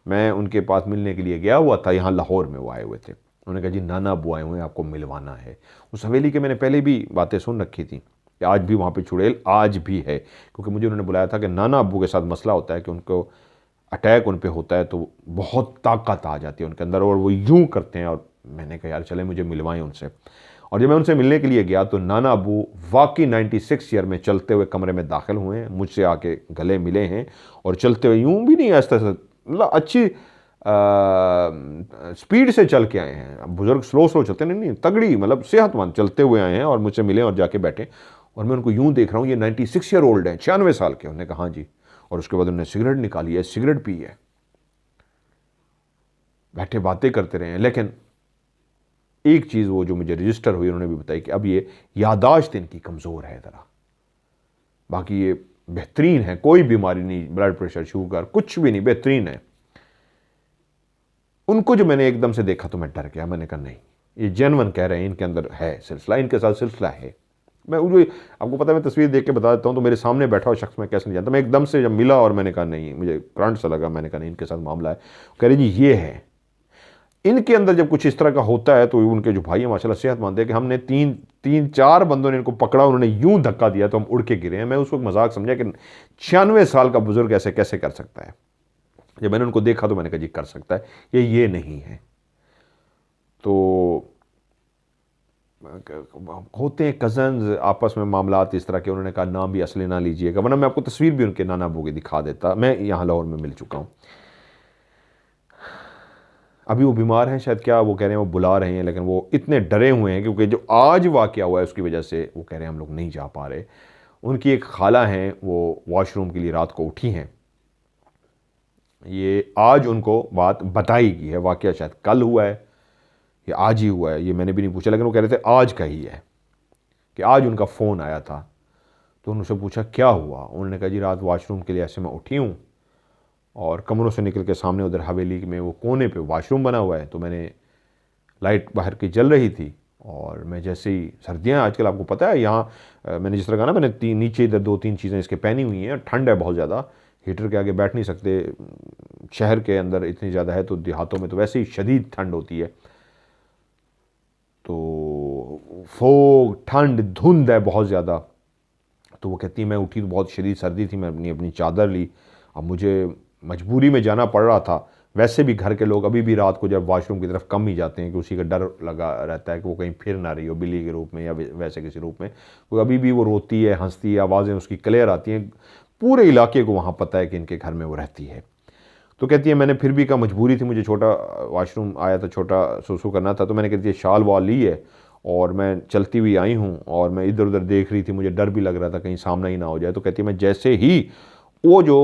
मैं उनके पास मिलने के लिए गया हुआ था, यहाँ लाहौर में वो आए हुए थे। उन्होंने कहा, जी नाना अबू आए हुए हैं, आपको मिलवाना है। उस हवेली के मैंने पहले भी बातें सुन रखी थी कि आज भी वहाँ पे चुड़ैल आज भी है, क्योंकि मुझे उन्होंने बुलाया था कि नाना अबू के साथ मसला होता है कि उनको अटैक उन पे होता है तो बहुत ताकत आ जाती है उनके अंदर और वो यूं करते हैं। और मैंने कहा यार चले मुझे मिलवाएं उनसे। और जब मैं उनसे मिलने के लिए गया तो नाना अबू वाकई 96 ईयर में चलते हुए कमरे में दाखिल हुए हैं, मुझसे आके गले मिले हैं और चलते हुए यूं भी नहीं ऐसा, मतलब अच्छी स्पीड से चल के आए हैं। बुजुर्ग स्लो चलते नहीं, तगड़ी मतलब सेहतमंद चलते हुए आए हैं और मुझसे मिले और जाके बैठे। और मैं उनको यूं देख रहा हूँ, ये 96 ईयर ओल्ड है, 96 साल के। उन्होंने कहा हाँ जी। और उसके बाद उन्होंने सिगरेट निकाली है, सिगरेट पी है, बैठे बातें करते रहे हैं। लेकिन एक चीज़ वो जो मुझे रजिस्टर हुई, उन्होंने भी बताई कि अब ये यादाश्त इनकी कमज़ोर है ज़रा, बाकी ये बेहतरीन है, कोई बीमारी नहीं, ब्लड प्रेशर शुगर कुछ भी नहीं, बेहतरीन है। उनको जो मैंने एकदम से देखा तो मैं डर गया। मैंने कहा नहीं, ये जेन्युइन कह रहे हैं, इनके अंदर है सिलसिला, इनके साथ सिलसिला है। मैं जो आपको पता है, मैं तस्वीर देख के बता देता हूँ, तो मेरे सामने बैठा हुआ शख्स मैं कैसे नहीं जानता। मैं एकदम से जब मिला और मैंने कहा नहीं, मुझे करंट सा लगा, मैंने कहा नहीं इनके साथ मामला है। कह रहे जी ये है, इनके अंदर जब कुछ इस तरह का होता है तो उनके जो भाई हैं माशाल्लाह सेहतमंद है कि हमने तीन चार बंदों ने इनको पकड़ा, उन्होंने यूं धक्का दिया तो हम उड़ के गिरे हैं। मैं उस वक्त मजाक समझा कि 96 साल का बुजुर्ग ऐसे कैसे कर सकता है। जब मैंने उनको देखा तो मैंने कहा जी कर सकता है, ये नहीं है। तो होते हैं कज़न्स आपस में मामलात इस तरह के। उन्होंने कहा नाम भी असली ना लीजिएगा, वरना मैं आपको तस्वीर भी उनके नाना अबू की दिखा देता। मैं यहाँ लाहौर में मिल चुका हूँ। अभी वो बीमार हैं शायद, क्या वो कह रहे हैं, वो बुला रहे हैं, लेकिन वो इतने डरे हुए हैं क्योंकि जो आज वाक़या हुआ है उसकी वजह से वो कह रहे हैं हम लोग नहीं जा पा रहे। उनकी एक खाला हैं, वो वॉशरूम के लिए रात को उठी हैं। ये आज उनको बात बताई गई है, वाक़या शायद कल हुआ है या आज ही हुआ है, ये मैंने भी नहीं पूछा, लेकिन वो कह रहे थे आज का ही है कि आज उनका फ़ोन आया था। तो उनसे पूछा क्या हुआ। उन्होंने कहा जी रात वॉशरूम के लिए ऐसे मैं उठी हूँ और कमरों से निकल के सामने उधर हवेली में वो कोने पे वॉशरूम बना हुआ है, तो मैंने लाइट बाहर की जल रही थी और मैं जैसे ही, सर्दियाँ आजकल आपको पता है यहाँ, मैंने जिस तरह कहा ना, मैंने नीचे इधर 2-3 चीज़ें इसके पहनी हुई हैं, ठंड है बहुत ज़्यादा, हीटर के आगे बैठ नहीं सकते, शहर के अंदर इतनी ज़्यादा है, तो देहातों में तो वैसे ही शदीद ठंड होती है, तो फोग, ठंड, धुंध है बहुत ज़्यादा। तो वो कहती है मैं उठी तो बहुत शदीद सर्दी थी, मैं अपनी अपनी चादर ली, अब मुझे मजबूरी में जाना पड़ रहा था। वैसे भी घर के लोग अभी भी रात को जब वॉशरूम की तरफ कम ही जाते हैं कि उसी का डर लगा रहता है कि वो कहीं फिर ना रही हो बिल्ली के रूप में या वैसे किसी रूप में, वो अभी भी वो रोती है, हंसती है, आवाज़ें उसकी क्लियर आती हैं, पूरे इलाके को वहाँ पता है कि इनके घर में वो रहती है। तो कहती है मैंने फिर भी कहा मजबूरी थी, मुझे छोटा वॉशरूम आया था, छोटा सुसु करना था, तो मैंने कहती है शाल वाल ली है और मैं चलती हुई आई हूँ और मैं इधर उधर देख रही थी, मुझे डर भी लग रहा था कहीं सामना ही ना हो जाए। तो कहती है मैं जैसे ही वो जो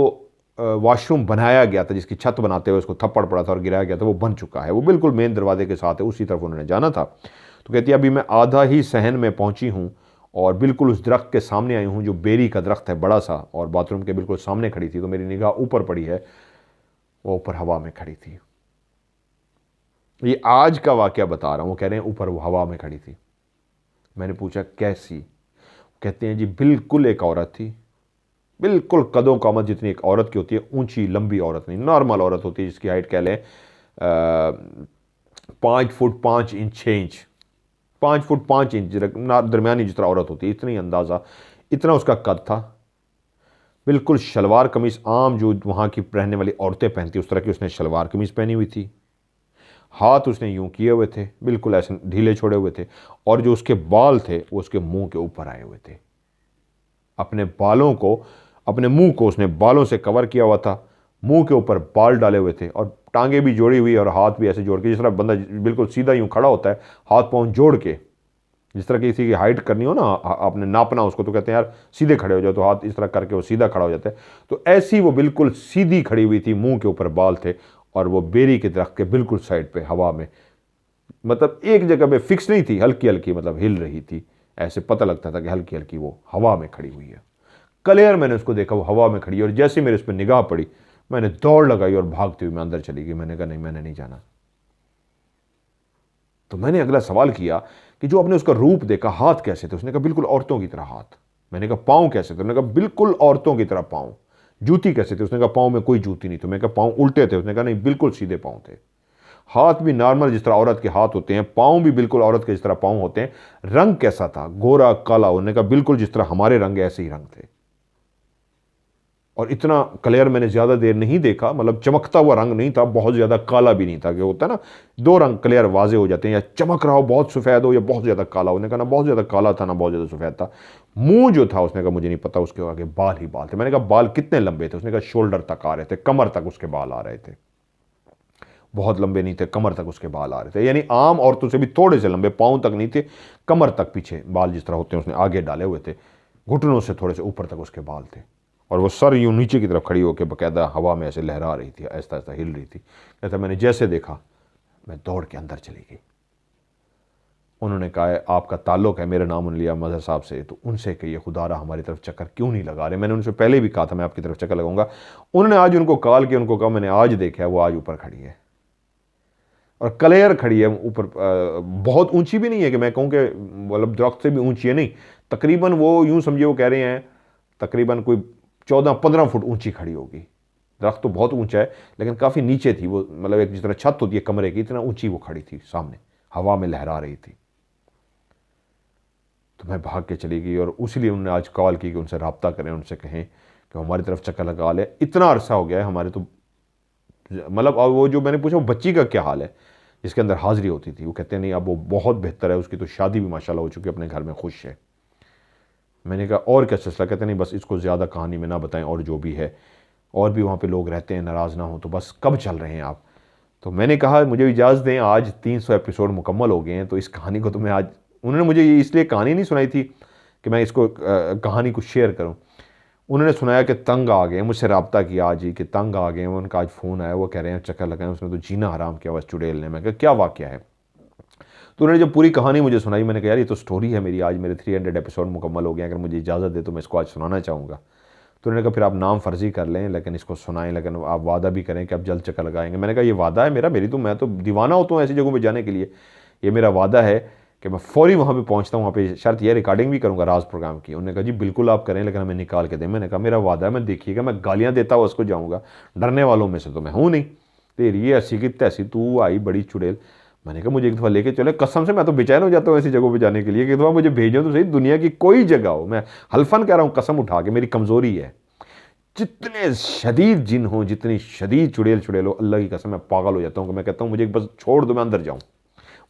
वॉशरूम बनाया गया था, जिसकी छत बनाते हुए उसको थप्पड़ पड़ा था और गिराया गया था, वो बन चुका है, वो बिल्कुल मेन दरवाजे के साथ है, उसी तरफ उन्होंने जाना था। तो कहती है अभी मैं आधा ही सहन में पहुंची हूँ और बिल्कुल उस दरख्त के सामने आई हूँ जो बेरी का दरख्त है बड़ा सा, और बाथरूम के बिल्कुल सामने खड़ी थी, तो मेरी निगाह ऊपर पड़ी है, वो ऊपर हवा में खड़ी थी। ये आज का वाकया बता रहा हूँ, वो कह रहे हैं ऊपर वो हवा में खड़ी थी। मैंने पूछा कैसी? कहते हैं जी बिल्कुल एक औरत थी, बिल्कुल कदों कामत जितनी एक औरत की होती है, ऊंची लंबी औरत नहीं, नॉर्मल औरत होती है जिसकी हाइट कह लें 5 foot 5 inch 6 inch, 5 foot 5 inch दरमियानी जिस तरह औरत होती है, इतनी अंदाज़ा, इतना उसका कद था। बिल्कुल शलवार कमीज़ आम जो वहाँ की रहने वाली औरतें पहनती उस तरह की उसने शलवार कमीज़ पहनी हुई थी, हाथ उसने यूं किए हुए थे, बिल्कुल ऐसे ढीले छोड़े हुए थे, और जो उसके बाल थे वो उसके मुंह के ऊपर आए हुए थे। अपने बालों को, अपने मुंह को उसने बालों से कवर किया हुआ था, मुंह के ऊपर बाल डाले हुए थे और टांगे भी जोड़ी हुई और हाथ भी ऐसे जोड़ के, जिस तरह बंदा बिल्कुल सीधा यूं खड़ा होता है, हाथ पांव जोड़ के, जिस तरह किसी की हाइट करनी हो ना, आपने नापना उसको, तो कहते हैं यार सीधे खड़े हो जाओ, तो हाथ इस तरह करके वो सीधा खड़ा हो जाता है। तो ऐसी वो बिल्कुल सीधी खड़ी हुई थी, मुंह के ऊपर बाल थे और वो बेरी के दरख्त के बिल्कुल साइड पे हवा में, मतलब एक जगह पे फिक्स नहीं थी, हल्की हल्की मतलब हिल रही थी, ऐसे पता लगता था कि हल्की हल्की वो हवा में खड़ी हुई है। क्लियर मैंने उसको देखा, वो हवा में खड़ी है, और जैसे मेरे उस पर निगाह पड़ी मैंने दौड़ लगाई और भागते हुए मैं अंदर चली गई। मैंने कहा नहीं, मैंने नहीं जाना। तो मैंने अगला सवाल किया कि जो आपने उसका रूप देखा, हाथ कैसे थे? उसने कहा बिल्कुल औरतों की तरह हाथ। मैंने कहा पाँव कैसे थे? उसने कहा बिल्कुल औरतों की तरह पाँव। जूती कैसे थी? उसने कहा पाँव में कोई जूती नहीं। तो मैंने कहा पाँव उल्टे थे? उसने कहा नहीं, बिल्कुल सीधे पाँव थे। हाथ भी नॉर्मल जिस तरह औरत के हाथ होते हैं, पाँव भी बिल्कुल औरत के जिस तरह पाँव होते हैं। रंग कैसा था? गोरा काला? उन्होंने कहा बिल्कुल जिस तरह हमारे रंग ऐसे ही रंग थे। और इतना क्लियर मैंने ज़्यादा देर नहीं देखा, मतलब चमकता हुआ रंग नहीं था, बहुत ज़्यादा काला भी नहीं था, कि होता है ना दो रंग क्लियर वाजे हो जाते हैं, या चमक रहा हो बहुत सफ़ेद हो या बहुत ज़्यादा काला हो। उन्होंने कहा ना बहुत ज़्यादा काला था ना बहुत ज़्यादा सफ़ेद था। मुंह जो था उसने कहा मुझे नहीं पता, उसके आगे बाल ही बाल थे। मैंने कहा बाल कितने लंबे थे? उसने कहा शोल्डर तक आ रहे थे, कमर तक उसके बाल आ रहे थे, बहुत लंबे नहीं थे, कमर तक उसके बाल आ रहे थे, यानी आम औरतों से भी थोड़े से लंबे, पाँव तक नहीं थे, कमर तक पीछे बाल जिस तरह होते हैं उसने आगे डाले हुए थे, घुटनों से थोड़े से ऊपर तक उसके बाल थे, और वो सर यूं नीचे की तरफ खड़ी होकर बाकायदा हवा में ऐसे लहरा रही थी, ऐसा ऐसा हिल रही थी। कहता मैंने जैसे देखा मैं दौड़ के अंदर चली गई। उन्होंने कहा आपका ताल्लुक़ है, मेरा नाम लिया मज़हर साहब से, तो उनसे कहिए खुदारा हमारी तरफ चक्कर क्यों नहीं लगा रहे। मैंने उनसे पहले भी कहा था मैं आपकी तरफ चक्कर लगाऊंगा। उन्होंने आज उनको कॉल किया, उनको कहा मैंने आज देखा है, वो आज ऊपर खड़ी है और क्लियर खड़ी है ऊपर। बहुत ऊंची भी नहीं है कि मैं कहूँ कि मतलब दरख्त से भी ऊंची है, नहीं, तकरीबन वो यूं समझिए, वो कह रहे हैं तकरीबन कोई 14-15 फुट ऊंची खड़ी होगी। दरख्त तो बहुत ऊंचा है लेकिन काफ़ी नीचे थी वो, मतलब एक जिस तरह छत होती है कमरे की, इतना ऊंची वो खड़ी थी, सामने हवा में लहरा रही थी। तो मैं भाग के चली गई और उसीलिए उन्होंने आज कॉल की कि उनसे रब्ता करें, उनसे कहें कि हमारी तरफ चक्कर लगा ले, इतना अरसा हो गया है हमारे, तो मतलब वो जो मैंने पूछा वो बच्ची का क्या हाल है जिसके अंदर हाजिरी होती थी, वो कहते हैं नहीं अब वो बहुत बेहतर है, उसकी तो शादी भी माशाल्लाह हो चुकी है, अपने घर में खुश है। मैंने कहा और क्या सिलसिला? कहते नहीं बस इसको ज़्यादा कहानी में ना बताएं, और जो भी है और भी वहाँ पे लोग रहते हैं, नाराज़ ना हो, तो बस कब चल रहे हैं आप? तो मैंने कहा मुझे इजाज़त दें, आज 300 एपिसोड मुकम्मल हो गए हैं, तो इस कहानी को तो मैं आज, उन्होंने मुझे ये इसलिए कहानी नहीं सुनाई थी कि मैं इसको कहानी को शेयर करूँ, उन्होंने सुनाया कि तंग आ गए, मुझसे रब्ता किया आज ही कि तंग आ गए, उनका आज फ़ोन आया, वो कह रहे हैं चक्कर लगाएं, उसने तो जीना हराम किया बस चुड़ैल ने। मैं कहा क्या वाक़या है? तो उन्होंने जब पूरी कहानी मुझे सुनाई, मैंने कहा यार ये तो स्टोरी है मेरी, आज मेरे 300 एपिसोड मुकम्मल हो गए, अगर मुझे इजाज़त दे तो मैं इसको आज सुनाना चाहूँगा। तो उन्होंने कहा फिर आप नाम फर्जी कर लें लेकिन इसको सुनाएं, लेकिन आप वादा भी करें कि आप जल्द चक्कर लगाएंगे। मैंने कहा ये वादा है मेरा, मैं तो दीवाना होता हूँ ऐसी जगहों पर जाने के लिए, ये मेरा वादा है कि मैं फौरी वहाँ पे पहुँचता हूँ, वहाँ पे शर्त यह रिकॉर्डिंग भी करूँगा राज प्रोग्राम की। उन्होंने कहा जी बिल्कुल आप करें लेकिन हमें निकाल के दें। मैंने कहा मेरा वादा है, मैं देखिएगा मैं गालियाँ देता हुआ उसको जाऊँगा, डरने वालों में से तो मैं हूँ नहीं। तेरी ये ऐसी की तैसी तू आई बड़ी चुड़ैल। मैंने कहा मुझे एक दफ़ा लेके चले, कसम से मैं तो बेचैन हो जाता हूँ ऐसी जगहों पे जाने के लिए कि एक दफ़ा मुझे भेजो तो सही, दुनिया की कोई जगह हो, मैं हल्फन कह रहा हूँ कसम उठा के, मेरी कमज़ोरी है। जितने शदीद जिन हो, जितनी शदीद चुड़ैल हो, अल्लाह की कसम मैं पागल हो जाता हूँ कि मैं कहता हूँ मुझे बस छोड़ दो, मैं अंदर जाऊँ,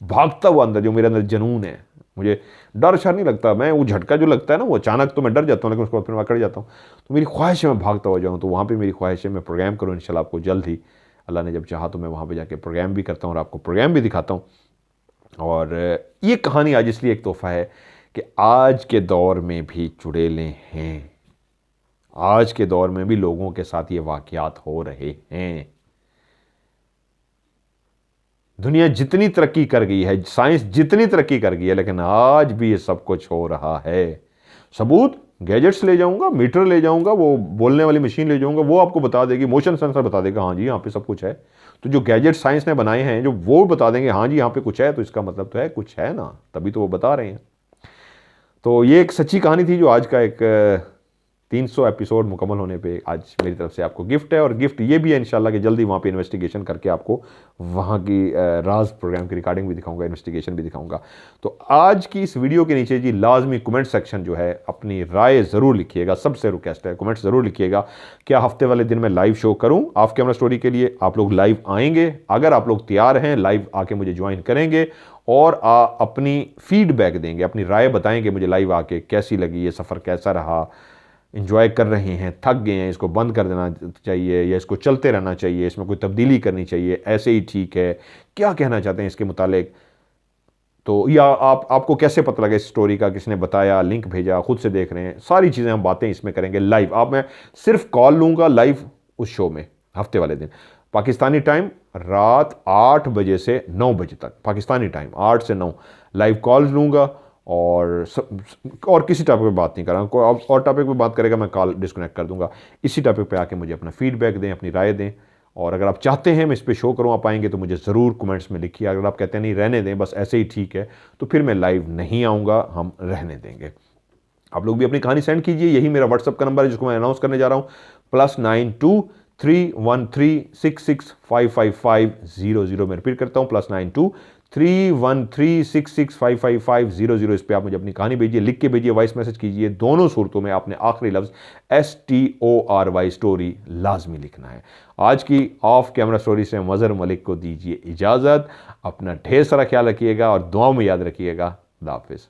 भागता हुआ अंदर जाऊँ, मेरे अंदर जुनून है, मुझे डर शर नहीं लगता। मैं वो झटका जो लगता है ना वो अचानक तो मैं डर जाता हूँ लेकिन उसके बाद फिर मैं अकड़ जाता हूँ। तो मेरी ख्वाहिश है मैं भागता हुआ जाऊँ, तो वहाँ पर मेरी ख्वाहिश है मैं प्रोग्राम करूँ इंशाल्लाह आपको जल्द ही, अल्लाह ने जब चाहा तो मैं वहाँ पर जाके प्रोग्राम भी करता हूँ और आपको प्रोग्राम भी दिखाता हूँ। और ये कहानी आज इसलिए एक तोहफ़ा है कि आज के दौर में भी चुड़ैलें हैं, आज के दौर में भी लोगों के साथ ये वाक़यात हो रहे हैं। दुनिया जितनी तरक्की कर गई है, साइंस जितनी तरक्की कर गई है, लेकिन आज भी ये सब कुछ हो रहा है। सबूत गैजेट्स ले जाऊंगा, मीटर ले जाऊंगा, वो बोलने वाली मशीन ले जाऊंगा, वो आपको बता देगी, मोशन सेंसर बता देगा हाँ जी यहाँ पे सब कुछ है। तो जो गैजेट साइंस ने बनाए हैं जो वो बता देंगे हाँ जी यहाँ पे कुछ है, तो इसका मतलब तो है कुछ है ना, तभी तो वो बता रहे हैं। तो ये एक सच्ची कहानी थी जो आज का एक 300 एपिसोड मुकम्मल होने पे आज मेरी तरफ से आपको गिफ्ट है। और गिफ्ट ये भी है इंशाल्लाह कि जल्दी वहाँ पे इन्वेस्टिगेशन करके आपको वहाँ की राज प्रोग्राम की रिकॉर्डिंग भी दिखाऊंगा, इन्वेस्टिगेशन भी दिखाऊंगा। तो आज की इस वीडियो के नीचे जी लाजमी कमेंट सेक्शन जो है अपनी राय ज़रूर लिखिएगा, सबसे रिक्वेस्ट है कमेंट ज़रूर लिखिएगा। क्या हफ्ते वाले दिन मैं लाइव शो करूँ ऑफ कैमरा स्टोरी के लिए? आप लोग लाइव आएंगे? अगर आप लोग तैयार हैं लाइव आके मुझे ज्वाइन करेंगे और अपनी फीडबैक देंगे, अपनी राय बताएंगे मुझे लाइव आके कैसी लगी, ये सफ़र कैसा रहा, इंजॉय कर रहे हैं, थक गए हैं, इसको बंद कर देना चाहिए या इसको चलते रहना चाहिए, इसमें कोई तब्दीली करनी चाहिए, ऐसे ही ठीक है, क्या कहना चाहते हैं इसके मुतालिक? तो या आपको कैसे पता लगा इस स्टोरी का, किसने बताया, लिंक भेजा, खुद से देख रहे हैं, सारी चीज़ें हम बातें इसमें करेंगे लाइव। मैं सिर्फ कॉल लूँगा लाइव उस शो में हफ्ते वाले दिन, पाकिस्तानी टाइम रात 8 बजे से 9 बजे तक, पाकिस्तानी टाइम 8 से 9 लाइव कॉल्स लूँगा और किसी टॉपिक पे बात नहीं कर रहा हूँ। कोई और टॉपिक पे बात करेगा मैं कॉल डिस्कनेक्ट कर दूंगा। इसी टॉपिक पे आके मुझे अपना फीडबैक दें, अपनी राय दें। और अगर आप चाहते हैं मैं इस पे शो करूँ, आप आएंगे तो मुझे ज़रूर कमेंट्स में लिखिए। अगर आप कहते हैं नहीं रहने दें बस ऐसे ही ठीक है, तो फिर मैं लाइव नहीं आऊँगा, हम रहने देंगे। आप लोग भी अपनी कहानी सेंड कीजिए, यही मेरा व्हाट्सअप का नंबर है जिसको मैं अनाउंस करने जा रहा हूँ, +92 313 6655500। मैं रिपीट करता हूँ, +92 313 6655500। इस पर आप मुझे अपनी कहानी भेजिए, लिख के भेजिए, वॉइस मैसेज कीजिए। दोनों सूरतों में आपने आखिरी लफ्ज़ STORY स्टोरी लाजमी लिखना है। आज की ऑफ कैमरा स्टोरी से मज़हर मलिक को दीजिए इजाज़त। अपना ढेर सारा ख्याल रखिएगा और दुआओं में याद रखिएगा। अल्लाह हाफ़िज़।